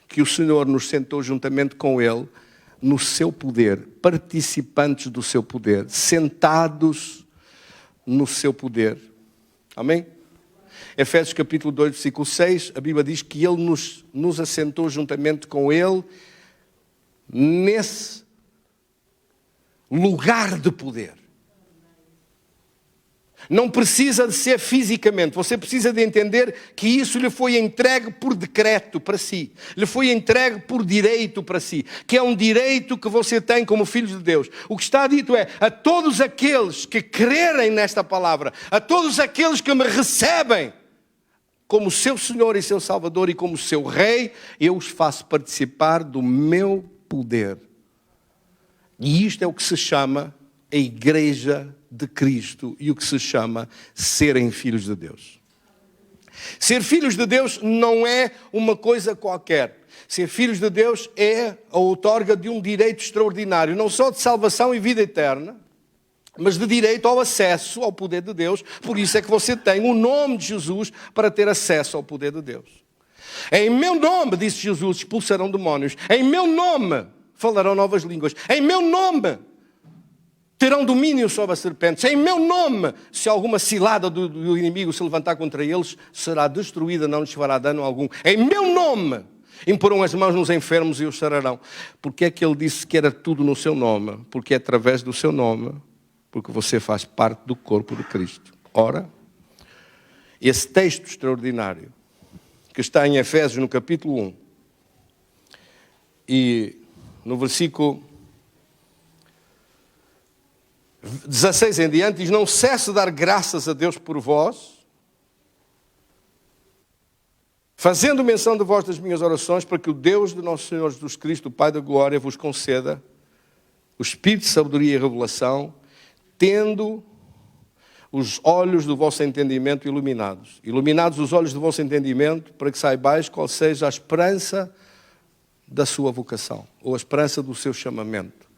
que o Senhor nos sentou juntamente com Ele no seu poder, participantes do seu poder, sentados no seu poder. Amém? Efésios capítulo 2, versículo 6, a Bíblia diz que Ele nos assentou juntamente com Ele nesse lugar de poder. Não precisa de ser fisicamente, você precisa de entender que isso lhe foi entregue por decreto para si, lhe foi entregue por direito para si, que é um direito que você tem como filho de Deus. O que está dito é, a todos aqueles que crerem nesta palavra, a todos aqueles que me recebem como seu Senhor e seu Salvador e como seu Rei, eu os faço participar do meu poder. E isto é o que se chama a Igreja de Cristo e o que se chama serem filhos de Deus. Ser filhos de Deus não é uma coisa qualquer. Ser filhos de Deus é a outorga de um direito extraordinário, não só de salvação e vida eterna, mas de direito ao acesso ao poder de Deus. Por isso é que você tem o nome de Jesus para ter acesso ao poder de Deus. Em meu nome, disse Jesus, expulsarão demónios. Em meu nome falarão novas línguas. Em meu nome terão domínio sobre as serpentes. Em meu nome, se alguma cilada do inimigo se levantar contra eles, será destruída, não lhes fará dano algum. Em meu nome. Imporão as mãos nos enfermos e os sararão. Porque é que ele disse que era tudo no seu nome? Porque é através do seu nome, porque você faz parte do corpo de Cristo. Ora, esse texto extraordinário, que está em Efésios, no capítulo 1, e no versículo 16 em diante, diz: não cesse de dar graças a Deus por vós, fazendo menção de vós das minhas orações, para que o Deus de nosso Senhor Jesus Cristo, o Pai da Glória, vos conceda o espírito de sabedoria e revelação, tendo os olhos do vosso entendimento iluminados. Iluminados os olhos do vosso entendimento, para que saibais qual seja a esperança da sua vocação, ou a esperança do seu chamamento,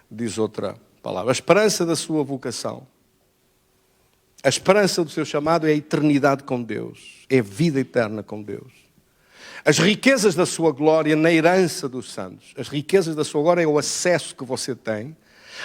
diz outra palavra. A esperança da sua vocação. A esperança do seu chamado é a eternidade com Deus, é a vida eterna com Deus. As riquezas da sua glória na herança dos santos. As riquezas da sua glória é o acesso que você tem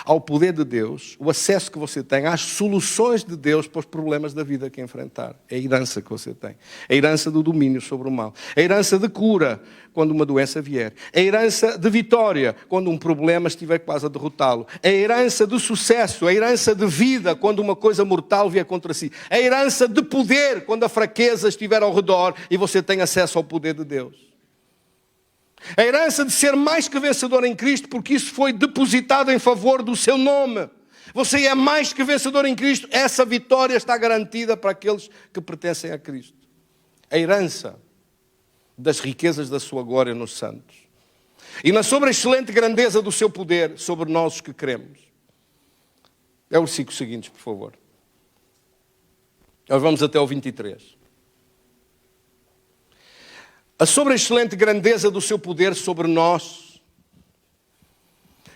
ao poder de Deus, o acesso que você tem às soluções de Deus para os problemas da vida que enfrentar. É a herança que você tem. A herança do domínio sobre o mal. A herança de cura quando uma doença vier. A herança de vitória quando um problema estiver quase a derrotá-lo. A herança de sucesso. A herança de vida quando uma coisa mortal vier contra si. A herança de poder quando a fraqueza estiver ao redor e você tem acesso ao poder de Deus. A herança de ser mais que vencedor em Cristo, porque isso foi depositado em favor do seu nome. Você é mais que vencedor em Cristo. Essa vitória está garantida para aqueles que pertencem a Cristo. A herança das riquezas da sua glória nos santos. E na sobreexcelente grandeza do seu poder sobre nós os que cremos. É o versículo seguinte, por favor. Nós vamos até o 23. A sobreexcelente grandeza do seu poder sobre nós.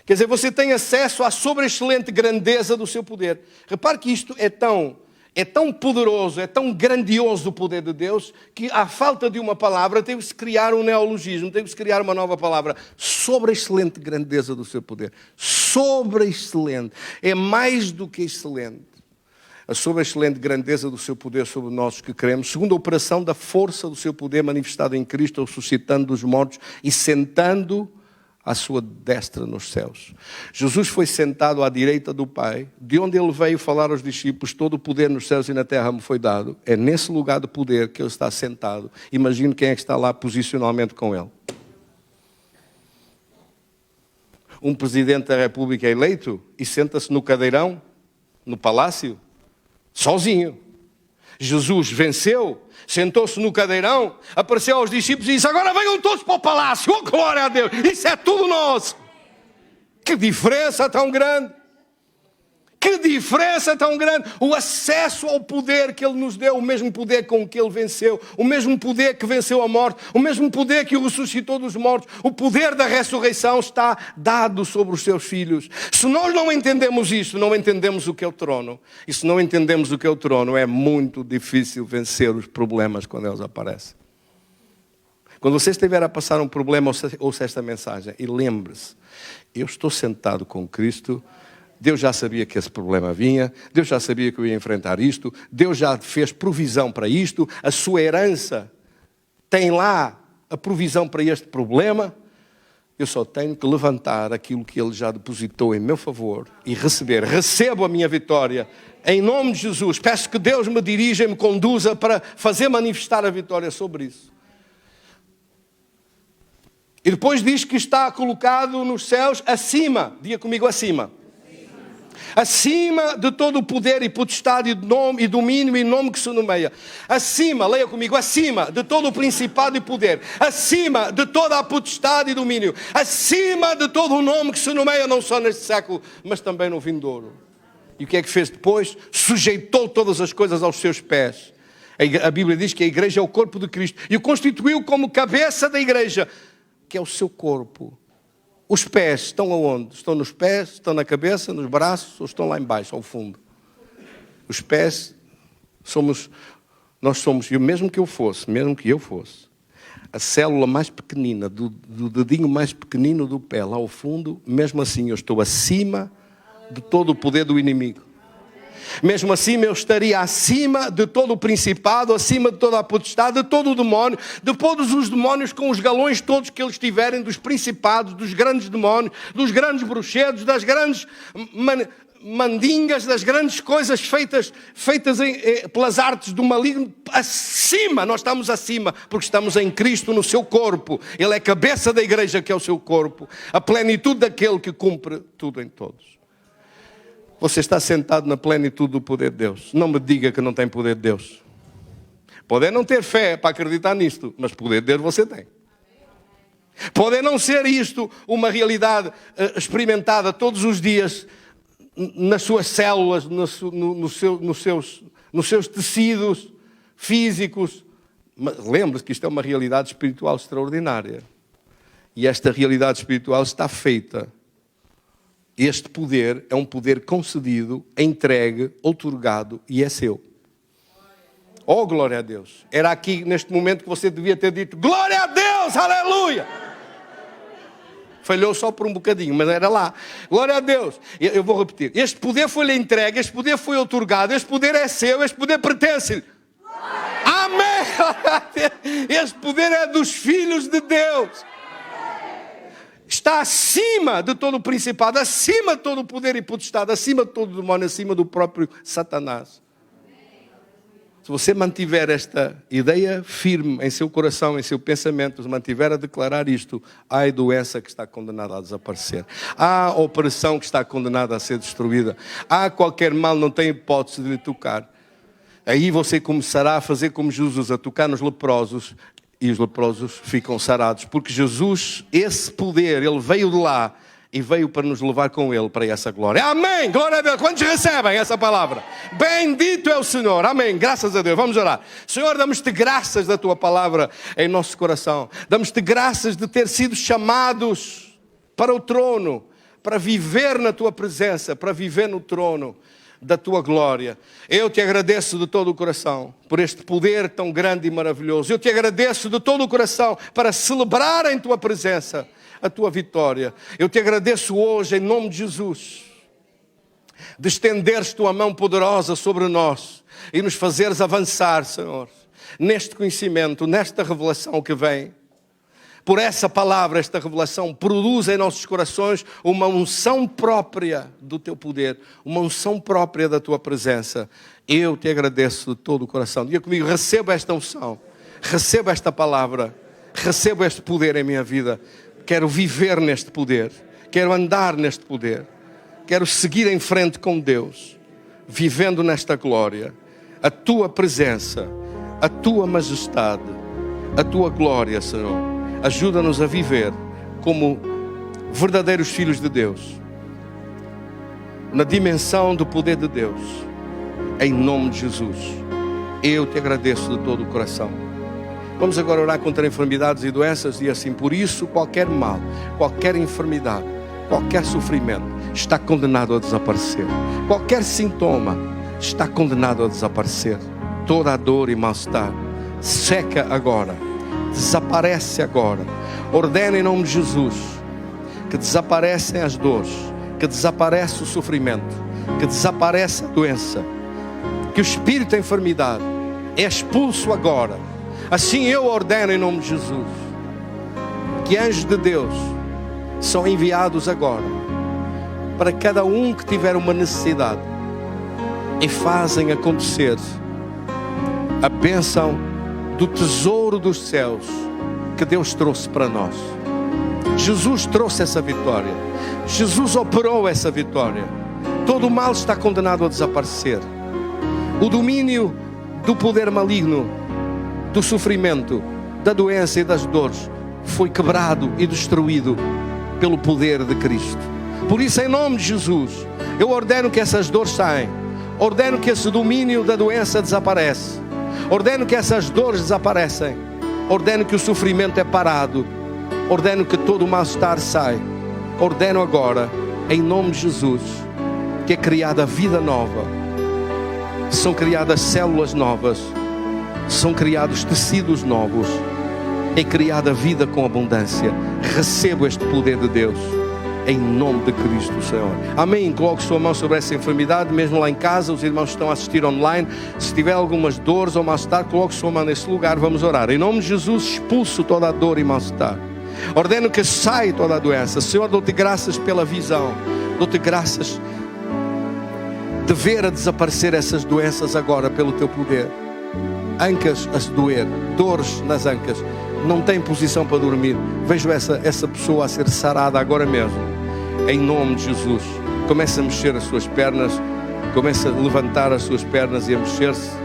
Quer dizer, você tem acesso à sobreexcelente grandeza do seu poder. Repare que isto é tão poderoso, é tão grandioso o poder de Deus, que à falta de uma palavra teve-se criar um neologismo, teve-se criar uma nova palavra. Sobreexcelente grandeza do seu poder. Sobreexcelente. É mais do que excelente. A sobreexcelente grandeza do seu poder sobre nós que cremos, segundo a operação da força do seu poder manifestada em Cristo, ressuscitando dos mortos e sentando à sua destra nos céus. Jesus foi sentado à direita do Pai, de onde ele veio falar aos discípulos: todo o poder nos céus e na terra me foi dado. É nesse lugar de poder que ele está sentado. Imagine quem é que está lá posicionalmente com ele. Um presidente da República eleito e senta-se no cadeirão, no palácio, sozinho. Jesus venceu, sentou-se no cadeirão, apareceu aos discípulos e disse: agora venham todos para o palácio. Oh, glória a Deus, isso é tudo nosso. Que diferença tão grande. Que diferença tão grande. O acesso ao poder que Ele nos deu, o mesmo poder com que Ele venceu, o mesmo poder que venceu a morte, o mesmo poder que o ressuscitou dos mortos, o poder da ressurreição está dado sobre os seus filhos. Se nós não entendemos isso, não entendemos o que é o trono. E se não entendemos o que é o trono, é muito difícil vencer os problemas quando eles aparecem. Quando você estiver a passar um problema, ouça esta mensagem e lembre-se: eu estou sentado com Cristo. Deus já sabia que esse problema vinha, Deus já sabia que eu ia enfrentar isto, Deus já fez provisão para isto, a sua herança tem lá a provisão para este problema. Eu só tenho que levantar aquilo que Ele já depositou em meu favor e receber. Recebo a minha vitória em nome de Jesus. Peço que Deus me dirija e me conduza para fazer manifestar a vitória sobre isso. E depois diz que está colocado nos céus acima, diga comigo, acima. Acima de todo o poder e potestade e nome e domínio e nome que se nomeia. Acima, leia comigo, acima de todo o principado e poder. Acima de toda a potestade e domínio. Acima de todo o nome que se nomeia, não só neste século, mas também no vindouro. E o que é que fez depois? Sujeitou todas as coisas aos seus pés. A Bíblia diz que a igreja é o corpo de Cristo. E o constituiu como cabeça da igreja, que é o seu corpo. Os pés estão aonde? Estão nos pés, estão na cabeça, nos braços, ou estão lá embaixo, ao fundo? Os pés nós somos, e mesmo que eu fosse, a célula mais pequenina, do dedinho mais pequenino do pé, lá ao fundo, mesmo assim eu estou acima de todo o poder do inimigo. Mesmo assim eu estaria acima de todo o principado, acima de toda a potestade, de todo o demónio, de todos os demónios com os galões todos que eles tiverem, dos principados, dos grandes demónios, dos grandes bruxedos, das grandes mandingas, das grandes coisas feitas pelas artes do maligno. Acima, nós estamos acima, porque estamos em Cristo no seu corpo. Ele é cabeça da igreja, que é o seu corpo, a plenitude daquele que cumpre tudo em todos. Você está sentado na plenitude do poder de Deus. Não me diga que não tem poder de Deus. Pode não ter fé para acreditar nisto, mas poder de Deus você tem. Pode não ser isto uma realidade experimentada todos os dias nas suas células, nos seus tecidos físicos. Mas lembre-se que isto é uma realidade espiritual extraordinária. E esta realidade espiritual está feita. Este poder é um poder concedido, entregue, outorgado e é seu. Oh, glória a Deus. Era aqui neste momento que você devia ter dito: glória a Deus, aleluia. Falhou só por um bocadinho, mas era lá. Glória a Deus. Eu vou repetir. Este poder foi-lhe entregue, este poder foi outorgado, este poder é seu, este poder pertence-lhe. Amém! Este poder é dos filhos de Deus. Está acima de todo o principado, acima de todo o poder e potestade, acima de todo o demónio, acima do próprio Satanás. Se você mantiver esta ideia firme em seu coração, em seu pensamento, se mantiver a declarar isto, há doença que está condenada a desaparecer. Há opressão que está condenada a ser destruída. Há qualquer mal, não tem hipótese de lhe tocar. Aí você começará a fazer como Jesus, a tocar nos leprosos, e os leprosos ficam sarados. Porque Jesus, esse poder, ele veio de lá e veio para nos levar com ele para essa glória. Amém! Glória a Deus! Quantos recebem essa palavra? Bendito é o Senhor! Amém! Graças a Deus! Vamos orar. Senhor, damos-te graças da tua palavra em nosso coração. Damos-te graças de ter sido chamados para o trono, para viver na tua presença, para viver no trono da tua glória. Eu te agradeço de todo o coração por este poder tão grande e maravilhoso. Eu te agradeço de todo o coração para celebrar em tua presença a tua vitória. Eu te agradeço hoje em nome de Jesus de estenderes tua mão poderosa sobre nós e nos fazeres avançar, Senhor, neste conhecimento, nesta revelação que vem. Por essa palavra, esta revelação produz em nossos corações uma unção própria do teu poder, uma unção própria da tua presença. Eu te agradeço de todo o coração. Diga comigo: recebo esta unção, recebo esta palavra, recebo este poder em minha vida. Quero viver neste poder, quero andar neste poder, quero seguir em frente com Deus, vivendo nesta glória. A tua presença, a tua majestade, a tua glória, Senhor. Ajuda-nos a viver como verdadeiros filhos de Deus, na dimensão do poder de Deus, em nome de Jesus. Eu te agradeço de todo o coração. Vamos agora orar contra enfermidades e doenças e assim, por isso, qualquer mal, qualquer enfermidade, qualquer sofrimento está condenado a desaparecer. Qualquer sintoma está condenado a desaparecer. Toda a dor e mal-estar seca agora. Desaparece agora. Ordena em nome de Jesus que desaparecem as dores, que desaparece o sofrimento, que desaparece a doença, que o espírito da enfermidade é expulso agora. Assim eu ordeno em nome de Jesus que anjos de Deus são enviados agora para cada um que tiver uma necessidade e fazem acontecer a bênção do tesouro dos céus que Deus trouxe para nós. Jesus trouxe essa vitória. Jesus operou essa vitória. Todo o mal está condenado a desaparecer. O domínio do poder maligno, do sofrimento, da doença e das dores foi quebrado e destruído pelo poder de Cristo. Por isso, em nome de Jesus, eu ordeno que essas dores saem. Ordeno que esse domínio da doença desaparece. Ordeno que essas dores desaparecem. Ordeno que o sofrimento é parado. Ordeno que todo o mal-estar sai. Ordeno agora, em nome de Jesus, que é criada vida nova. São criadas células novas. São criados tecidos novos. É criada vida com abundância. Recebo este poder de Deus. em nome de Cristo, Senhor. Amém. Coloque sua mão sobre essa enfermidade, mesmo lá em casa, os irmãos estão a assistir online. Se tiver algumas dores ou mal-estar, coloque sua mão nesse lugar, vamos orar. Em nome de Jesus, expulso toda a dor e mal-estar. Ordeno que saia toda a doença. Senhor, dou-te graças pela visão. Dou-te graças de ver a desaparecer essas doenças agora pelo teu poder. Ancas a se doer, dores nas ancas, não tem posição para dormir. Vejo essa pessoa a ser sarada agora mesmo, em nome de Jesus. Começa a mexer as suas pernas, começa a levantar as suas pernas e a mexer-se.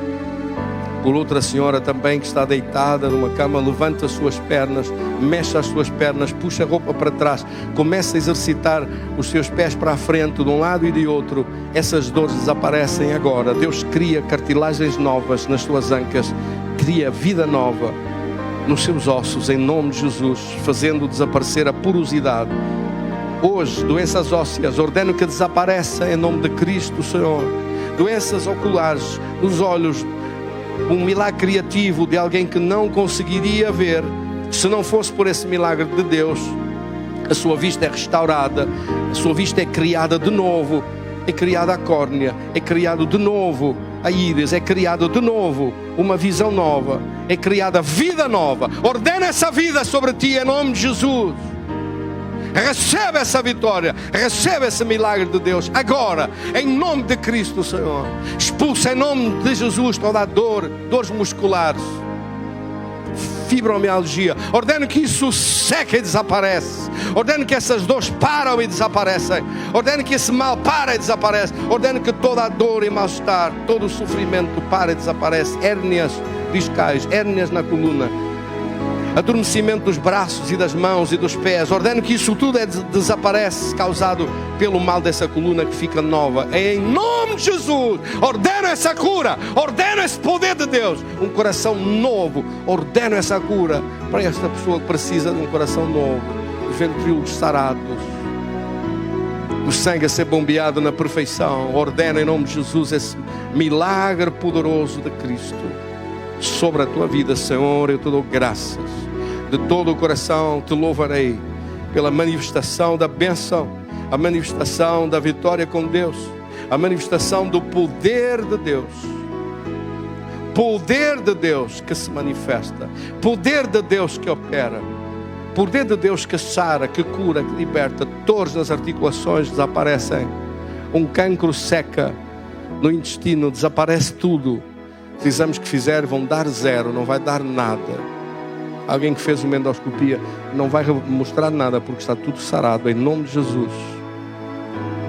Por outra senhora também que está deitada numa cama, levanta as suas pernas, mexe as suas pernas, puxa a roupa para trás, começa a exercitar os seus pés para a frente, de um lado e de outro. Essas dores desaparecem agora. Deus cria cartilagens novas nas suas ancas, cria vida nova nos seus ossos, em nome de Jesus, fazendo desaparecer a porosidade. Hoje, doenças ósseas, ordeno que desapareça em nome de Cristo, Senhor. Doenças oculares, nos olhos, um milagre criativo de alguém que não conseguiria ver se não fosse por esse milagre de Deus. A sua vista é restaurada, a sua vista é criada de novo, é criada a córnea, é criado de novo a íris, é criado de novo uma visão nova, é criada vida nova. Ordena essa vida sobre ti em nome de Jesus. Recebe essa vitória, recebe esse milagre de Deus agora, em nome de Cristo, Senhor. Expulsa em nome de Jesus toda a dor, dores musculares, fibromialgia. Ordeno que isso seca e desaparece. Ordeno que essas dores param e desaparecem. Ordeno que esse mal para e desaparece. Ordeno que toda a dor e mal-estar, todo o sofrimento para e desaparece. Hérnias discais, hérnias na coluna, adormecimento dos braços e das mãos e dos pés. Ordeno que isso tudo desaparece, causado pelo mal dessa coluna que fica nova. Em nome de Jesus, ordeno essa cura, ordeno esse poder de Deus, um coração novo. Ordeno essa cura para esta pessoa que precisa de um coração novo, os ventrículos sarados, o sangue a ser bombeado na perfeição. Ordeno em nome de Jesus esse milagre poderoso de Cristo sobre a tua vida, Senhor. Eu te dou graças. De todo o coração te louvarei pela manifestação da bênção, a manifestação da vitória com Deus, a manifestação do poder de Deus. Poder de Deus que se manifesta, poder de Deus que opera, poder de Deus que sara, que cura, que liberta. Dores nas articulações desaparecem, um cancro seca no intestino, desaparece tudo. Os exames que fizer vão dar zero, não vai dar nada. Alguém que fez uma endoscopia não vai mostrar nada, porque está tudo sarado em nome de Jesus.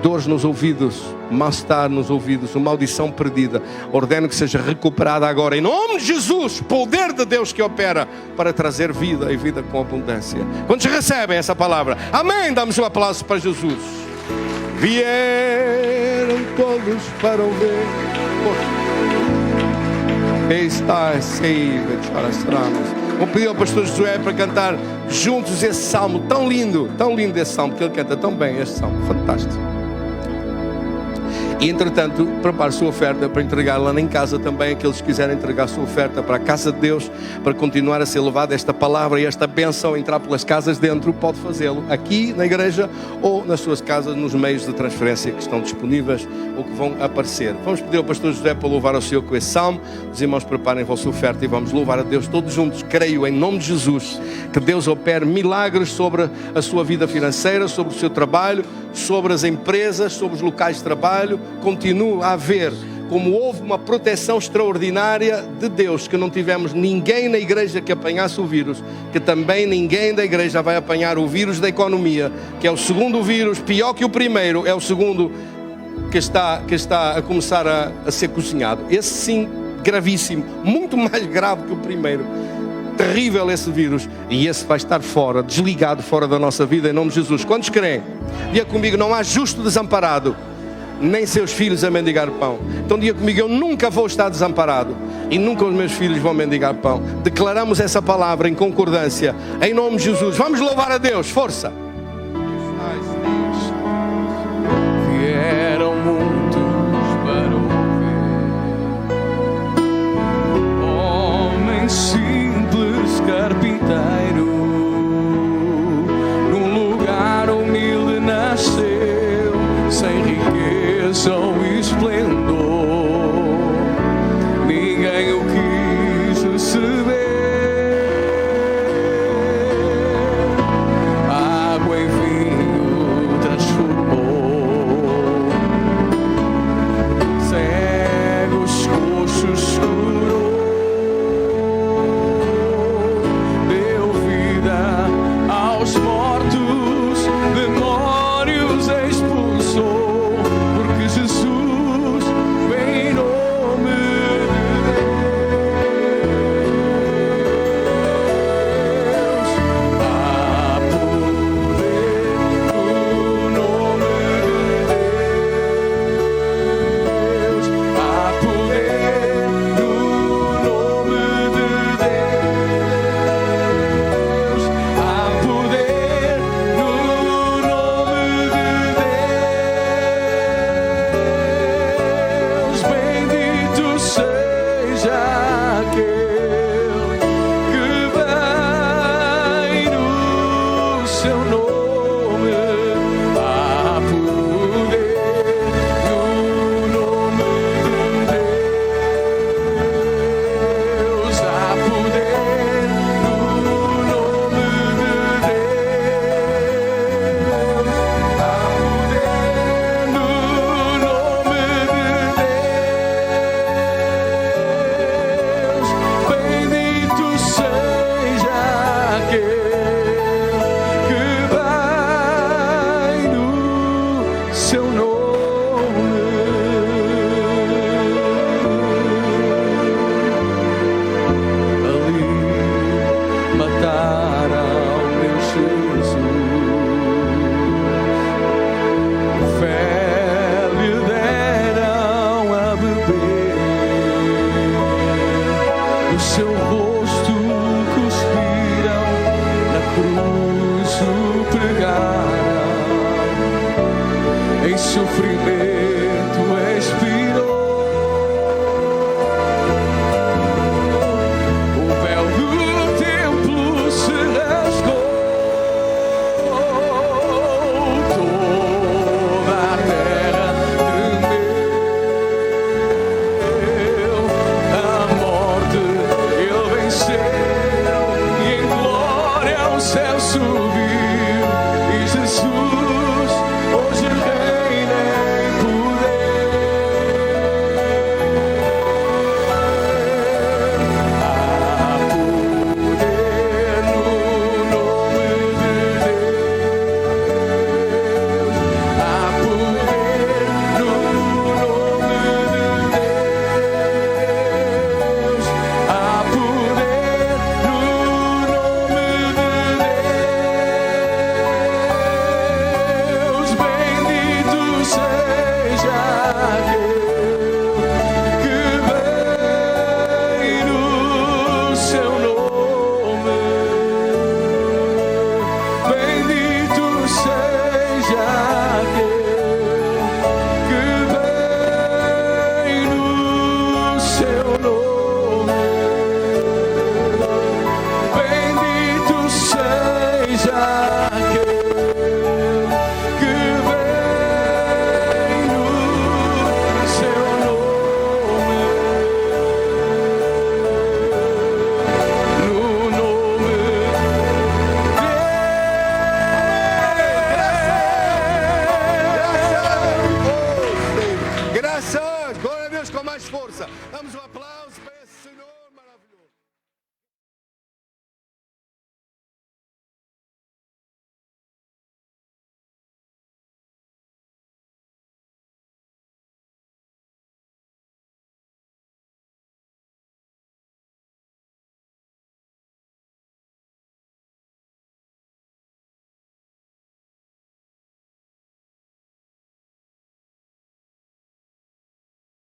Dores nos ouvidos, mal-estar nos ouvidos, uma audição perdida, ordeno que seja recuperada agora em nome de Jesus. Poder de Deus que opera para trazer vida e vida com abundância. Quantos recebem essa palavra? Amém. Damos um aplauso para Jesus. Vieram todos para ouvir. Está saved para as tramas. Vou pedir ao pastor Josué para cantar juntos esse salmo tão lindo esse salmo, que ele canta tão bem este salmo, fantástico. E entretanto, prepare sua oferta para entregar lá em casa também. Aqueles que quiserem entregar sua oferta para a casa de Deus, para continuar a ser levada esta palavra e esta bênção, entrar pelas casas dentro, pode fazê-lo aqui na igreja ou nas suas casas, nos meios de transferência que estão disponíveis ou que vão aparecer. Vamos pedir ao pastor José para louvar ao Senhor com esse salmo. Os irmãos preparem a vossa oferta e vamos louvar a Deus todos juntos. Creio em nome de Jesus que Deus opere milagres sobre a sua vida financeira, sobre o seu trabalho, sobre as empresas, sobre os locais de trabalho. Continua a haver, como houve uma proteção extraordinária de Deus, que não tivemos ninguém na igreja que apanhasse o vírus, que também ninguém da igreja vai apanhar o vírus da economia, que é o segundo vírus, pior que o primeiro, é o segundo que está a começar a ser cozinhado. Esse sim, gravíssimo, muito mais grave que o primeiro. Terrível esse vírus, e esse vai estar fora, desligado, fora da nossa vida, em nome de Jesus. Quantos creem? Diga comigo: não há justo desamparado, nem seus filhos a mendigar pão. Então diga comigo: eu nunca vou estar desamparado e nunca os meus filhos vão mendigar pão. Declaramos essa palavra em concordância, em nome de Jesus. Vamos louvar a Deus, força. Vieram muitos para ouvir, homem simples carpinteiro, num lugar humilde na unção e esplendor. Ninguém o quis receber. Água em vinho transformou, cegos, coxos curou, deu vida aos mortos, demónios expulsou, porque Jesus vem em nome de Deus. Há poder no nome de Deus. Há poder no nome de Deus. Há poder no nome de Deus. Bendito seja aquele que vem no seu nome. Há poder no nome de Deus. Há poder no nome de Deus. Há poder no nome de Deus. Bendito seja aquele que vai no seu nome. Ali mataram meu Jesus, fé lhe deram a beber, o seu rosto cuspiram, na cruz o pregaram, em sofrimento